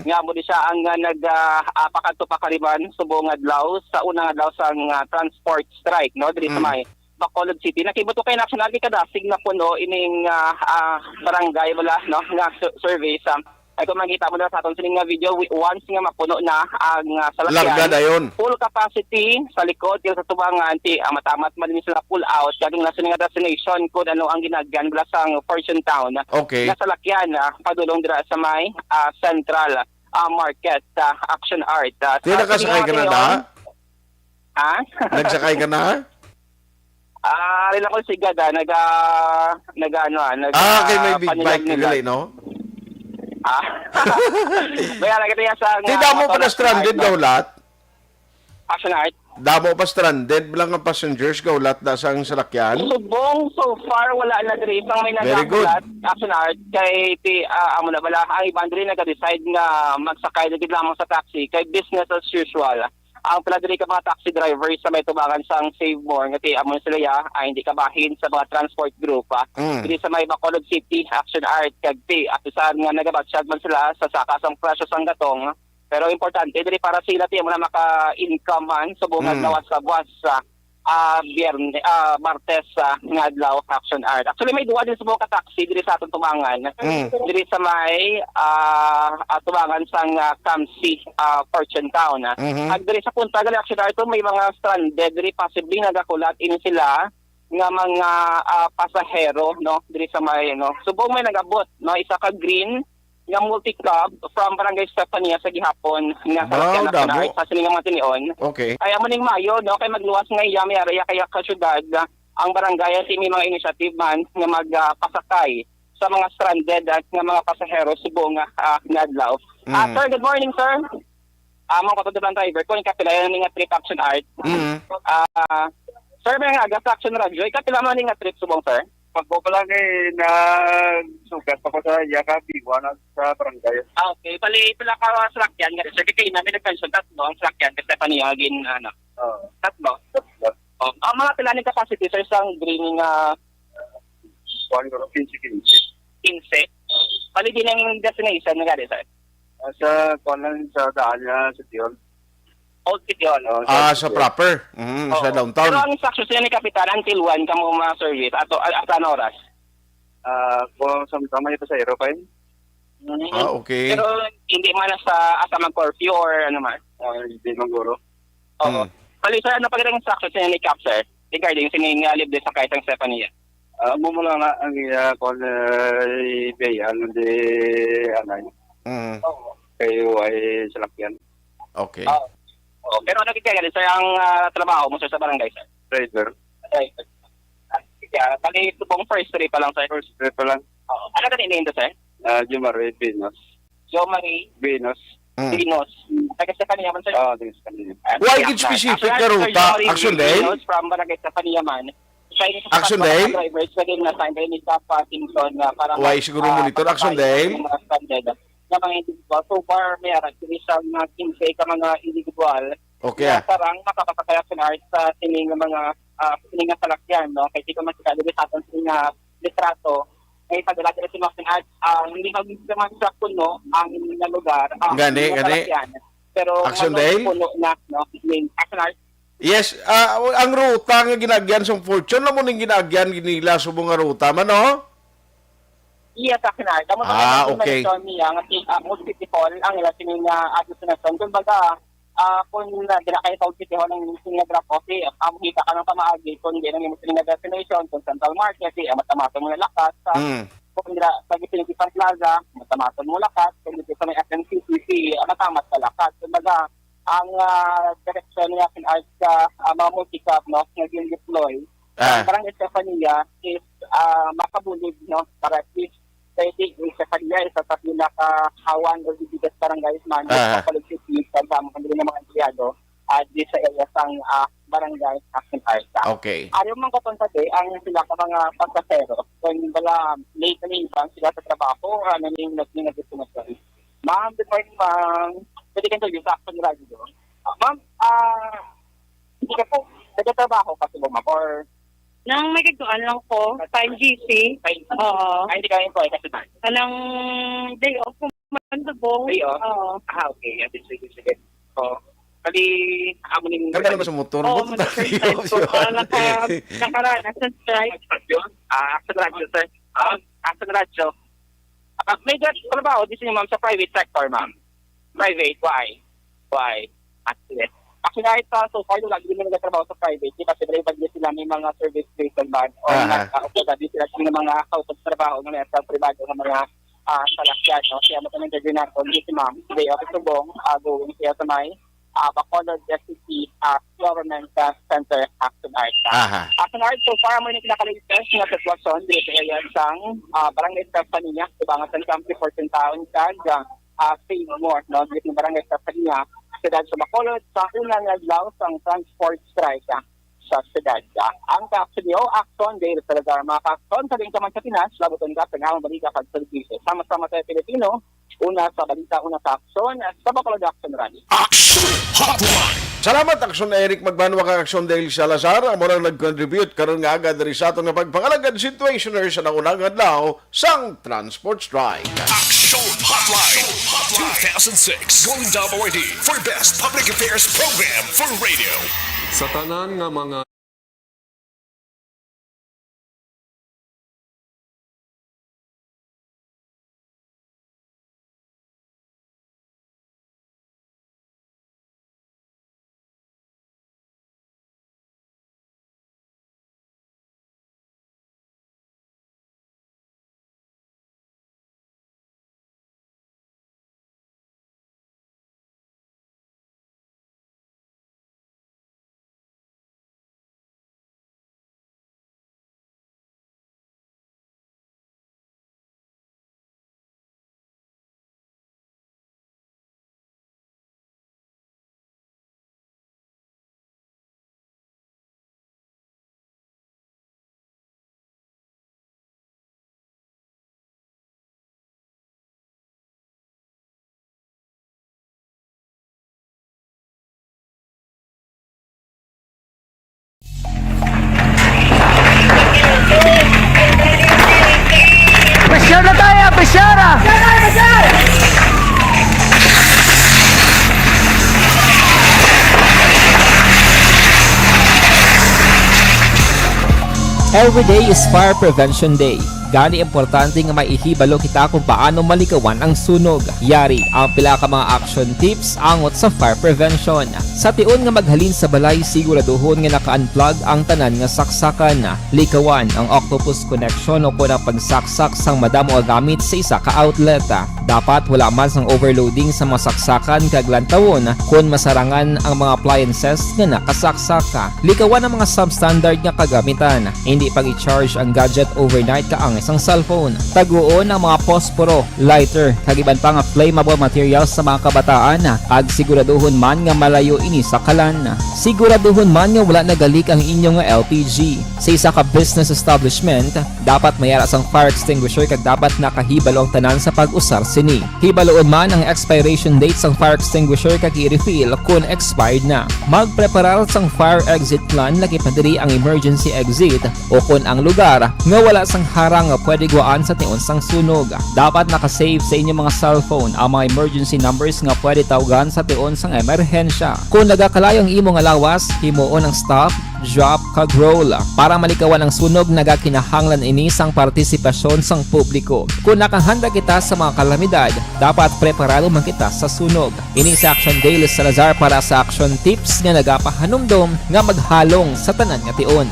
Nga mo di siya ang pakadto pakaliman subong adlaw sa unang adlaw sang transport strike no diri sa may Bacolod City. Nakibuto kay Action Art kadasig na puno ining barangay wala no nga service. Ay kung makita mo na sa aton sining nga video, once nga mapuno na ang salakyan, full capacity sa likod yung sa tubangan, matamat man din sila pull out, kaging nasa nga destination kung ano ang ginagyan bala sang Fortune Town. Okay. Na salakyan, padulong dira sa may Central Market, Action Art. Di nakasakay ka na na? Nagsakay ka na? Rin ako sigad, kay may big bike ka gali, no? Kaya nakita niya sa... Hindi mo pa na stranded daw lahat? Action Art? Damo pa stranded lang ang passengers kaulat na sang salakyan. Subong, so far, wala na diri. Pang may Very good. nagagulat, action art, kay amo na bala, ang iban diri nag-decide nga magsakay dito lamang sa taxi, kay business as usual. Ang pala diri ka mga taxi drivers sa may tubangan sang Save More, nga amo na sila ay hindi kabahin sa mga transport group. Diri sa may Bacolod City, action art, kag atusan nga nagabatsyag man sila sa sakasang presyo sang gatong. Pero importante diri para sila mo na maka-income man subungan na sa buwas Martes nga adlaw action art. Actually may duwa din sa mga taxi diri sa atong tumangan. Diri sa may tumangan sang Kamsi, Fortune Town. Ag diri sa punta gali action art may mga stranded diri possibly nagakulat ini sila nga mga pasahero no diri sa may no. Subong may nagabot no isa ka green nga multi-club from Barangay Stefania sa gihapon nga sa damo. sa sininga mga tinion. Okay. Ay amo ning Mayo no kay magluwas nga iya may area kaya ka syudad ang barangay at may mga initiative man nga magpasakay sa mga stranded at nga mga pasahero subong nga adlaw. Sir, good morning sir. Amo ko to driver ko kapila ning trip action art. Sir, may nga aga sa action radyo kapila man ning trip subong sir. Pagpapala kay na sugat pa ko sa Yakabiwa na sa barangay. Okay, pala ka sakyan nga sir kay namin nag-pension tatlo ang sakyan kasi paniyagin tatlo. Ang mga pila ni capacity sir sang green nga 15. Pali din ang destination nga sir. Sa konan sa daan niya sa Tion. Old City Hall. Sa proper. Sa Pero downtown. ang instructions niya ni Kapitan until 1 kamo ma-service at ano oras? Kung sama ito sa aeroplane. Okay. Pero hindi man sa asa mag-curfew or ano man? Hindi maguro. Oo. Pali sir, ano pag instructions niya ni Cap sir? Regarding sa nga libre sa kaitang Stephanie. Mumula nga ang kon bayan de anay. Kayo ay salakyan. Okay. Pero ano kaya sir ang trabaho mo sir sa barangay sir? Driver. Driver. Kaya pali tubong first three pa lang sir. First trip pa lang. Ano ka din sir? Jumare Venus. Jomari Venus. Venus. Taga Stephanie man sir? Tingin sa kanila. Why get specific na ruta? Action Day? From Barangay Stephanie man. Action Day? Drivers pwede na sign kayo ni Staff Pattinson para Why siguro monitor Action Day? Nga mga individual. So far, may arat. Kini sa mga 15 ka mga individual. Okay. Na parang makapapakaya sa art sa sining mga sining nga salakyan. No? Kaya di ko masikali sa aton sining litrato. Ay padala dito si Maxine Art. Hindi mag-mga sa puno ang lugar. Gani. Pero Action Day? Puno na. No? Action Art. Yes, ang ruta nga ginagyan sa Fortune, mo ning ginagyan ginila subong nga ruta man, no? Iya sa kinay. Kamo okay. Niya nga Old City Hall ang ila sining destination. Kumbaga kung dinakay sa Old City Hall ang sining drop off ang kita ka ng pamaagi kung di nang sining destination kung Central Market matamaton mo na lakas kung dira sa Pilipinas Plaza matamaton mo lakas kung dito sa may SNCCC matamat ka lakas. Kumbaga ang direction niya art sa mga multi-club no naging deploy. Parang Estefania is makabulig no para at least pwede sa kanya sa tapila ka hawan o bibigas barangay man sa City kasama kami ng mga empleyado di sa area sang barangay action art. Okay. Ayaw man katon sa ang sila ka mga pasahero kung bala late na minsan sila sa trabaho ning nagdestinasyon. Ma'am, good morning ma'am. Pwede ka interview sa action radio. Ma'am, hindi ka po nagtatrabaho kasi mo ma'am or Nang may kagduan lang ko, 5GC. Oo. Ay, hindi ka employee kasi ba? Anong day off ko man subong. Day off? Oo. Okay. Sige. So, kali amo ning Kaya naman sa motor mo. Nakaranas ng strike. Action radio, sir. Action radio. May trabaho din siya ma'am sa private sector, ma'am. Private, why? Actually, so far, lagi din nagtatrabaho sa private kasi private sila may mga service-based band o nagkakapagod sila ng mga kautog trabaho ng sa privado ng mga salakyan. Kaya matanong-interview natin, si ma'am, today, okay, subong, going siya sa may Bacolod City Government Center Action Art. Action Art, so far, may pinakaligtas na sitwasyon dito sa area sang Barangay Estefania, Tubangan sa Campi, Fortune Town, kag Save More, no? Dito ng Barangay Estefania. siyudad sa Bacolod sa unang adlaw sang transport strike sa siyudad. Ang kaaksidyo, Action Day sa Salazar, mga kaakson sa lingkaman sa Pinas, labuton ka, pangawang balita kag service. Sama-sama tayo Pilipino, una sa balita, una sa aksyon, sa Bacolod Action Rally. Action Hotline. Salamat Aksyon Eric Magbanwa kag Aksyon Dale Salazar amo nang nag-contribute karon nga agad diri sa aton nga pagpangalagad situationer sa naunang adlaw sang transport strike. Action Hotline 2006 Golden Dove Award for Best Public Affairs Program for Radio. Sa tanan nga mga Every day is Fire Prevention Day. Gani importante nga maihibalo kita kung paano malikawan ang sunog. Yari ang pila ka mga action tips angot sa fire prevention. Sa tiun nga maghalin sa balay, siguraduhon nga naka-unplug ang tanan nga saksakan. Likawan ang octopus connection o kung ang pagsaksak sang madamo nga gamit sa isa ka outlet. Dapat wala man sang overloading sa mga saksakan kag lantawon kung masarangan ang mga appliances nga nakasaksaka. Likawan ang mga substandard nga kagamitan. Hindi pag i-charge ang gadget overnight kaang isang cellphone. Taguon ang mga posporo, lighter, kag iban pa nga flammable materials sa mga kabataan. Ag siguraduhon man nga malayo ini sa kalan. Siguraduhon man nga wala nagalik ang inyong LPG. Sa isa ka business establishment, dapat mayara sang fire extinguisher kag dapat nakahibalo ang tanan sa pag-usar sini. Hibaloon man ang expiration date sang fire extinguisher kag i-refill kung expired na. Magpreparar sang fire exit plan lagi pa diri ang emergency exit o kung ang lugar nga wala sang harang nga pwede guwaan sa tiun sang sunog. Dapat nakasave sa inyong mga cellphone ang mga emergency numbers nga pwede tawagan sa tiun sang emerhensya. Kung nagakalayo ang imong lawas, himuon ang stop, drop, kag roll. Para malikawan ang sunog, nagakinahanglan ini sang partisipasyon sang publiko. Kung nakahanda kita sa mga kalamidad, dapat preparado man kita sa sunog. Ini sa Action Dale Salazar para sa action tips nga nagapahanumdom nga maghalong sa tanan nga tiun.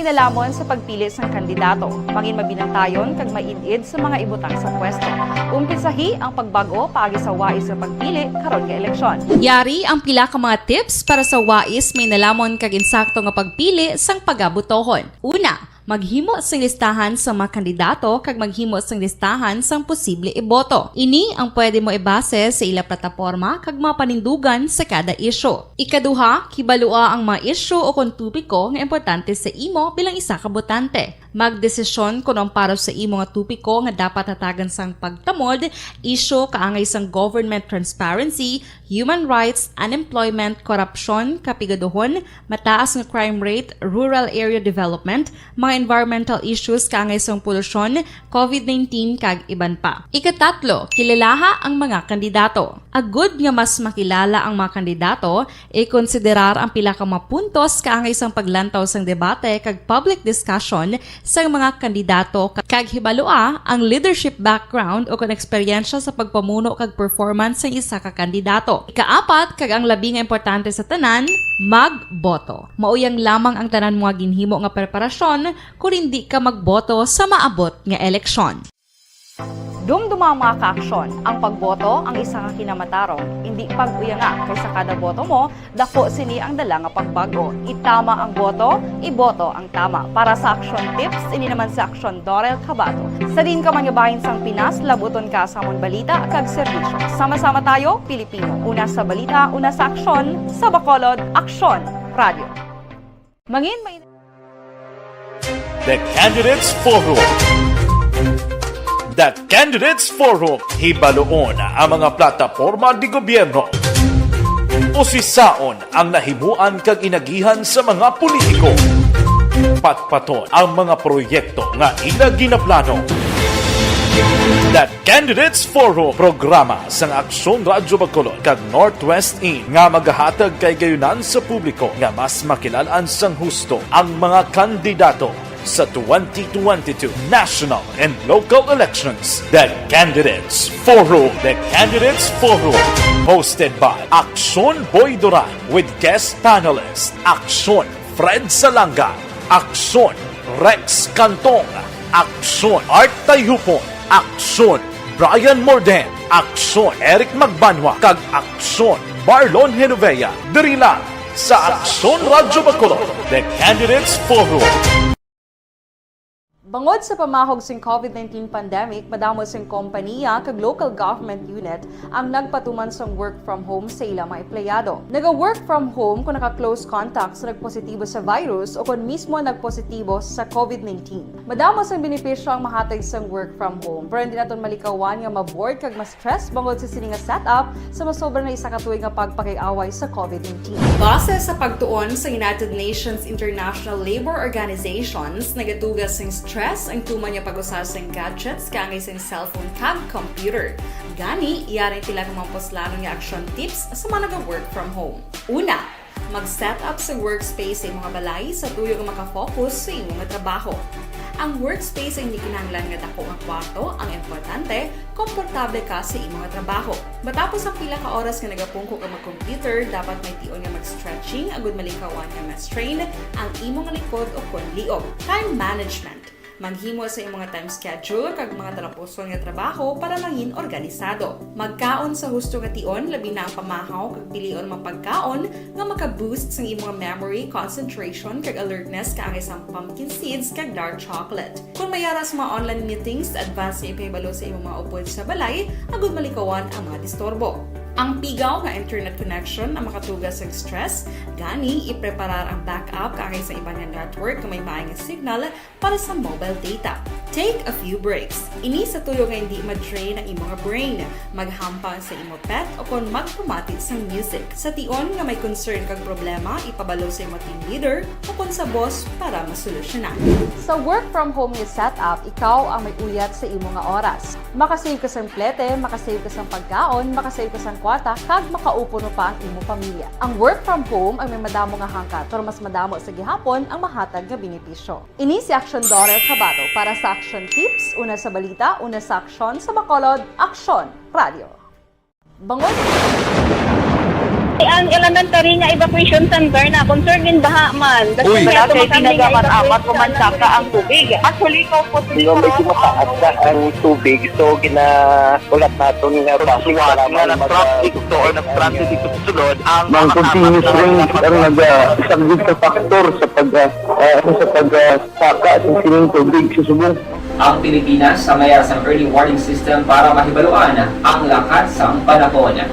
Nalamon sa pagpili sang kandidato, mangin mabinantayon kag maid-id sa mga ibutang sa pwesto. Umpisahi ang pagbago paagi sa wais sa pagpili karon nga eleksyon. Yari ang pila ka mga tips para sa wais may nalamon kag insakto nga pagpili sang pagabutohon. Una, maghimo sang listahan sa mga kandidato kag maghimo sang listahan sang posible iboto. Ini ang pwede mo ibase sa ila plataporma kag mga panindugan sa kada isyu. Ikaduha, kibalua ang mga isyu o kung tupiko nga importante sa imo bilang isa ka botante. Magdesisyon kung ang para sa imo nga tupiko nga dapat hatagan sang pagtamod, isyu kaangay sang government transparency, human rights, unemployment, korupsyon, kapigaduhon, mataas nga crime rate, rural area development, mga environmental issues kaangay sang polusyon, COVID-19 kag iban pa. Ikatatlo, kilalaha ang mga kandidato. Agud nga mas makilala ang mga kandidato, i-konsiderar ang pila ka mga puntos kaangay sang paglantaw sang debate kag public discussion sa mga kandidato kag hibalua ang leadership background o kung eksperyensya sa pagpamuno kag performance sa isa ka kandidato. Ikaapat, kag ang labi nga importante sa tanan, magboto. Mauyang lamang ang tanan mga ginhimo nga preparasyon kung hindi ka magboto sa maabot nga eleksyon. Dumduma ang mga kaaksyon. Ang pagboto ang isa ka kinamatarong. Hindi pag-uya nga kaysa kada boto mo, dako sini ang dala nga pagbago. Itama ang boto, iboto ang tama. Para sa action tips, ini naman sa Aksyon Dorel Cabato. Sa din ka manyabahin sang Pinas, labuton ka sa amon balita kag serbisyo. Sama-sama tayo, Pilipino. Una sa balita, una sa aksyon, sa Bacolod, Aksyon Radio. Mangin may The Candidates Forum. The Candidates Forum, hibaloon ang mga plataporma di gobyerno. Usisaon ang nahimuan kag inagihan sa mga politiko. Patpaton ang mga proyekto nga ila ginaplano. The Candidates Forum, programa sang Aksyon Radyo Bacolod kag Northwest In nga magahatag kay gayunan sa publiko nga mas makilalaan sang husto ang mga kandidato sa 2022 national and local elections. The Candidates Forum. The Candidates Forum. Hosted by Aksyon Boy Duran with guest panelists Aksyon Fred Salanga, Aksyon Rex Cantong, Aksyon Art Tayupon, Aksyon Brian Morden, Aksyon Eric Magbanwa, kag Aksyon Marlon Genovea. Diri lang sa Aksyon Radyo Bacolod. The Candidates Forum. Bangod sa pamahog sing COVID-19 pandemic, madamo sing kompanya kag local government unit ang nagpatuman sang work from home sa ilang mga empleyado. Naga-work from home kung naka-close contacts na nagpositibo sa virus o kung mismo nagpositibo sa COVID-19. Madamo sang benepisyo ang mahatag sang work from home, pero hindi naton malikawan nga maboard kag ma-stress bangod sa sini nga setup sa masobra na isa ka tuig nga pagpakiaway sa COVID-19. Base sa pagtuon sa United Nations International Labour Organizations, nagatugas sing stress ang tuman niya pag-usas ng gadgets kangay sa cellphone kag computer. Gani, iyarin tila ng mga poslano niya action tips sa mga nag-work from home. Una, mag-set up sa workspace sa mga balay sa tuyo nga makafocus sa imong nga trabaho. Ang workspace ay hindi kinahanglan nga dako nga kwarto, ang importante, komportable ka sa imong nga trabaho. Matapos ang pila ka oras nga nagapungko ka mag-computer, dapat may tion nga mag-stretching agud malikawan nga ma-strain ang imong likod o kon liog. Time management. Maghimo sa imong mga time schedule kag mga talapuson nga trabaho para mangin organisado. Magkaon sa husto nga tion, labi na ang pamahaw kag pilion mapagkaon nga maka-boost sa imong memory, concentration kag alertness kaangay sa pumpkin seeds kag dark chocolate. Kung mayara sa mga online meetings, advance na ipahibalo sa imong mga upod sa balay, agud malikawan ang mga disturbo. Ang pigaw nga internet connection ang makatugas sa stress, gani ipreparar ang backup kaangay sa ibang nga network kung may maayong signal para sa mobile data. Take a few breaks. Ini sa tuyo nga hindi ma-drain ang imong brain, maghampang sa imong pet o kung magpumati sa music. Sa tion nga may concern kag problema, ipabalo sa imong team leader o kung sa boss para masolusyonan. Sa work from home nga setup, ikaw ang may uyat sa imong nga oras. Makasave ka sa plete, makasave ka sa pagkaon, makasave ka sa kwarta, kag makaupo no pa ang imong pamilya. Ang work from home ay may madamo nga hangkat, pero mas madamo sa gihapon ang mahatag nga benepisyo. Ini si Aksyon Dorel Cabato para sa Action Tips, una sa balita, una sa aksyon sa Bacolod, Aksyon Radio. Bangon! Ang elementary nga evacuation center na concern din baha man. Uy, kasi pinagamat-amat kumansaka ang tubig. Actually, ko po Yung medyo mataas na ang tubig, so ginaulat natin nga basuhan nga nag-traffic to or nag-transit dito sa sulod ang continuous rain ang nag-sagbit sa factor sa pagsaka sa sining tubig sa subong. Ang Pilipinas sa mayar sa early warning system para mahibaluan ang lakat sa panahon.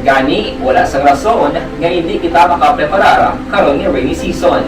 Gani, wala sa rason nga hindi kita makapreparar karon nga rainy season.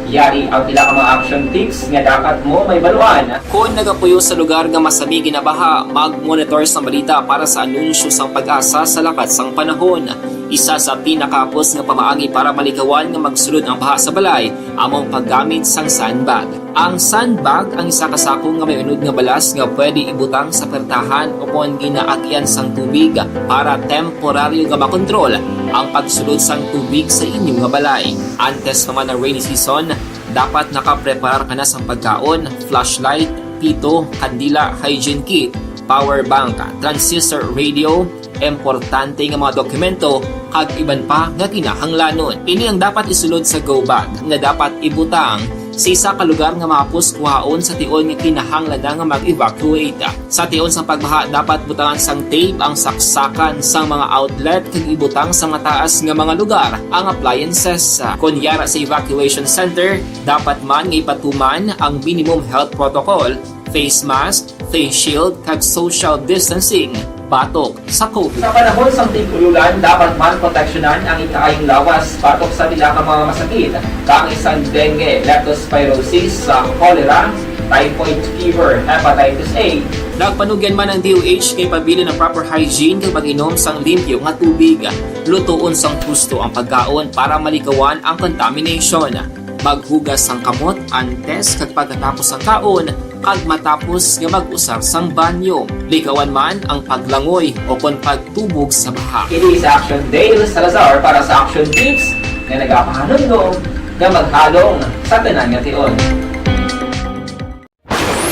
Yari ang pila ka mga action tips nga dapat mo may baluan. Kung nagapuyo sa lugar nga masabi ginabaha, mag-monitor sa balita para sa anunsyo sang pag-asa sa lakat sang panahon. Isa sa pinakapos nga pamaagi para malikawan nga magsulod ang baha sa balay, among paggamit sang sandbag. Ang sandbag ang isa kasakong nga may unod nga balas nga pwede ibutang sa pertahan o kung ginaagyan sang tubig para temporaryo nga makontrol ang pagsulod sang tubig sa inyong nga balay. Antes naman ng rainy season, dapat nakapreparar ka na sang pagkaon, flashlight, pito, kandila, hygiene kit, power bank, transistor radio, importante nga mga dokumento kag iban pa nga kinahanglanon. Ini ang dapat isulod sa go bag nga dapat ibutang sa isa ka lugar nga mapus kuhaon sa tion nga kinahanglan nga mag-evacuate. Sa tion sa pagbaha dapat butangan sang tape ang saksakan sang mga outlet kag ibutang sa nga taas nga mga lugar ang appliances. Kunyara sa evacuation center, dapat man nga ipatuman ang minimum health protocol, face mask, face shield kag social distancing batok sa COVID. Sa panahon sa tigululan, dapat man proteksyonan ang ikaayong lawas batok sa nila ka mga masakit, kang isang dengue, leptospirosis, cholera, typhoid fever, hepatitis A. Nagpanugyan man ang DOH kay pabili ng proper hygiene kay pag-inom sang limpyo nga tubig. Lutuon sang husto ang pagkaon para malikawan ang contamination. Maghugas sang kamot antes kag pagkatapos ang kaon kag matapos nga mag-usar sang banyo. Likawan man ang paglangoy o kon pagtubog sa baha. Kini sa Action Day sa Salazar para sa action tips nga nagapahanong nga maghalong sa tanan nga tion.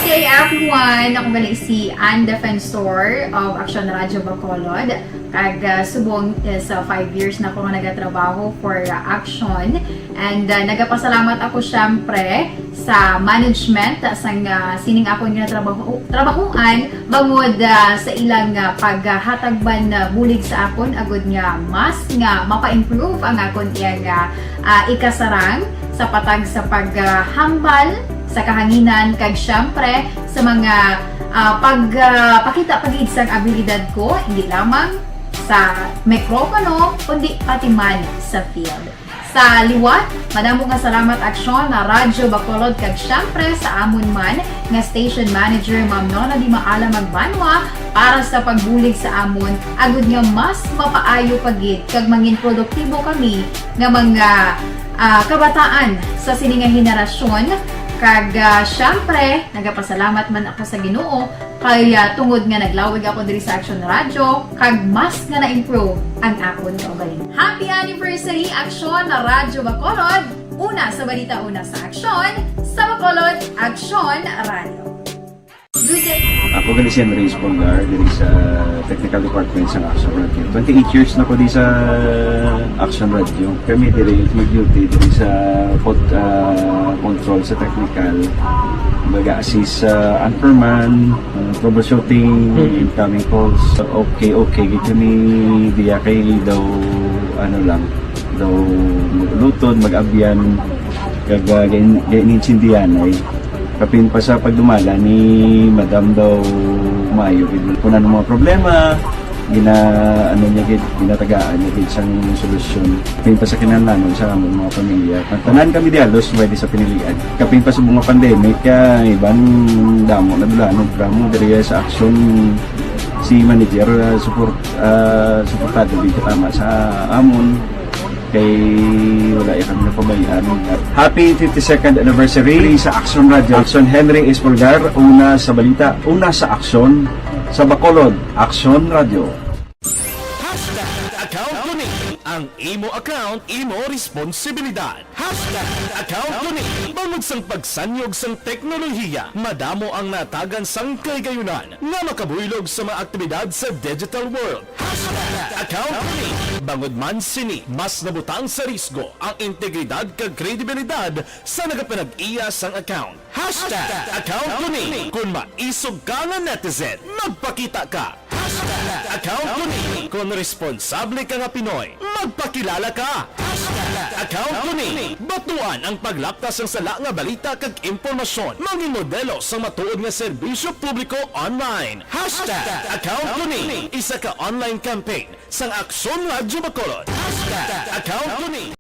Good day everyone! Ako gali si Ann Defensor of Action Radio Bacolod. Kag subong sa 5 years na ako nga nagatrabaho for Action. And nagapasalamat ako syempre sa management sang sining ako nga trabahuan bangod sa ilang paghatagban bulig sa akon agud nga mas nga mapa-improve ang akon iyang ikasarang sa patag sa paghambal sa kahanginan kag syempre sa mga pakita pagid sang abilidad ko hindi lamang sa mikropono kundi pati man sa field. Sa liwat, madamo nga salamat Aksyon na Radyo Bacolod kag syempre sa amon man nga station manager Ma'am Nona Di Maala Magbanwa para sa pagbulig sa amon agud nga mas mapaayo pagid kag mangin produktibo kami nga mga kabataan sa sininga henerasyon. Kag syempre, nagapasalamat man ako sa Ginoo kay tungod nga naglawig ako diri sa Action Radio kag mas nga na-improve ang akon kaugalingon. Happy anniversary Action na Radyo Bacolod! Una sa balita, una sa Action, sa Bacolod, Action Radio. Good day! Ako gali si Henry Espolgar diri sa Technical Department sa Action Radio. 28 years na ko di sa Action Radio. Kami diri mag-duty diri sa control sa technical. Mag-assist sa anchorman, troubleshooting, incoming calls. Okay. Kami diya kay daw daw maglutod, mag-abyan, ganinsindihan ay kapin pa sa pagdumala ni Madam daw Mayo kuna ng mga problema ginatagaan niya isang solusyon kapin pa sa kinahanglan sa among mga pamilya tanan kami dialos pwede sa pinilian kapin pa sa mga pandemic ibang damo na dulanon programo diri sa Action si manager suportado din tama sa amon kay wala kami napabayaan. Happy 52nd anniversary sa Action Radio. Action Henry Espolgar, una sa balita, una sa aksyon sa Bacolod, Action Radio. Account ko ni ang imo account, imo responsibilidad. Account ko ni bangod sang pagsanyog sang teknolohiya, madamo ang natagan sang kaygayunan nga makabuylog sa mga aktibidad sa digital world. Account ko ni bangod man sini mas nabutang sa risgo ang integridad kag kredibilidad sa nagapanag-iya sang account. Account ko ni kung maisog ka nga netizen, magpakita ka. Account ko ni kung responsable ka nga Pinoy, magpakilala ka. Account ko ni batuan ang paglaptas ng sala nga balita kag impormasyon, maging modelo sa matuod nga serbisyo publiko online. Account ko ni isa ka online campaign sang Aksyon Radio Bacolod. Account ko ni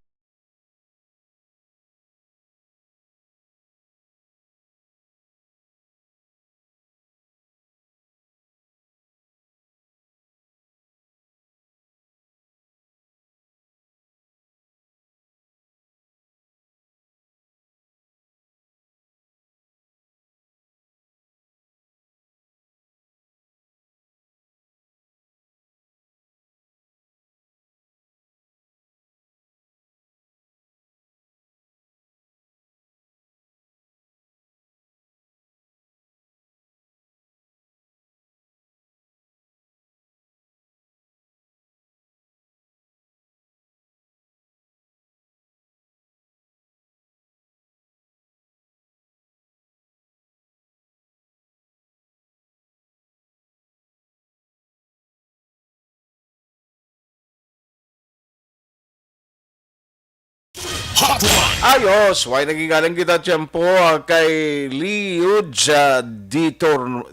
Ayos, why nagigalang kita tiyempo kay Liud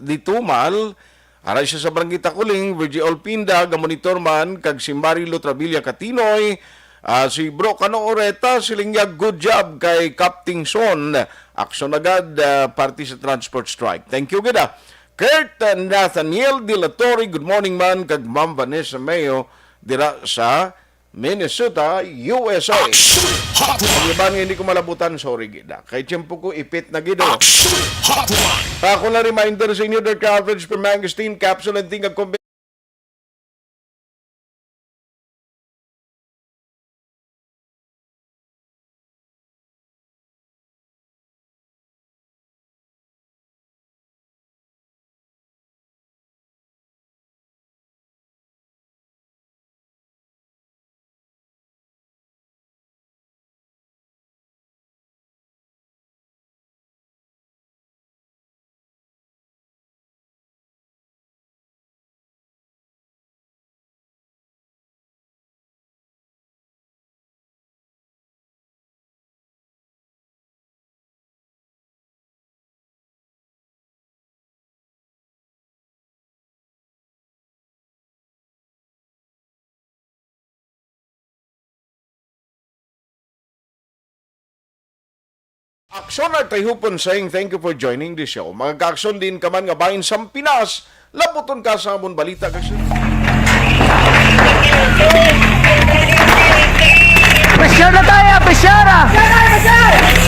Ditumal. Aray siya sa Barangay Takuling, Virgie Olpinda, gamonitor man, kag si Marilo Trabilla Katinoy, si Bro Kano Oreta, silingya good job kay Captain Son. Aksyon agad, party sa transport strike. Thank you, gida. Kurt Nathaniel De La Torre, good morning man, kag Ma'am Vanessa Mayo, dira sa Minnesota, USA. Ang iba nga hindi ko malabutan, sorry gida. Kay tiyempo ko ipit na gida. Ako na reminder sa inyo, their coverage per Mangosteen capsule and tingag combination. Aksyon at tahupon saying thank you for joining the show. Mga ka-aksyon din ka man nga bahin sa Pinas, labuton ka sa amon balita kasi. Pressure na tayo! Pressure!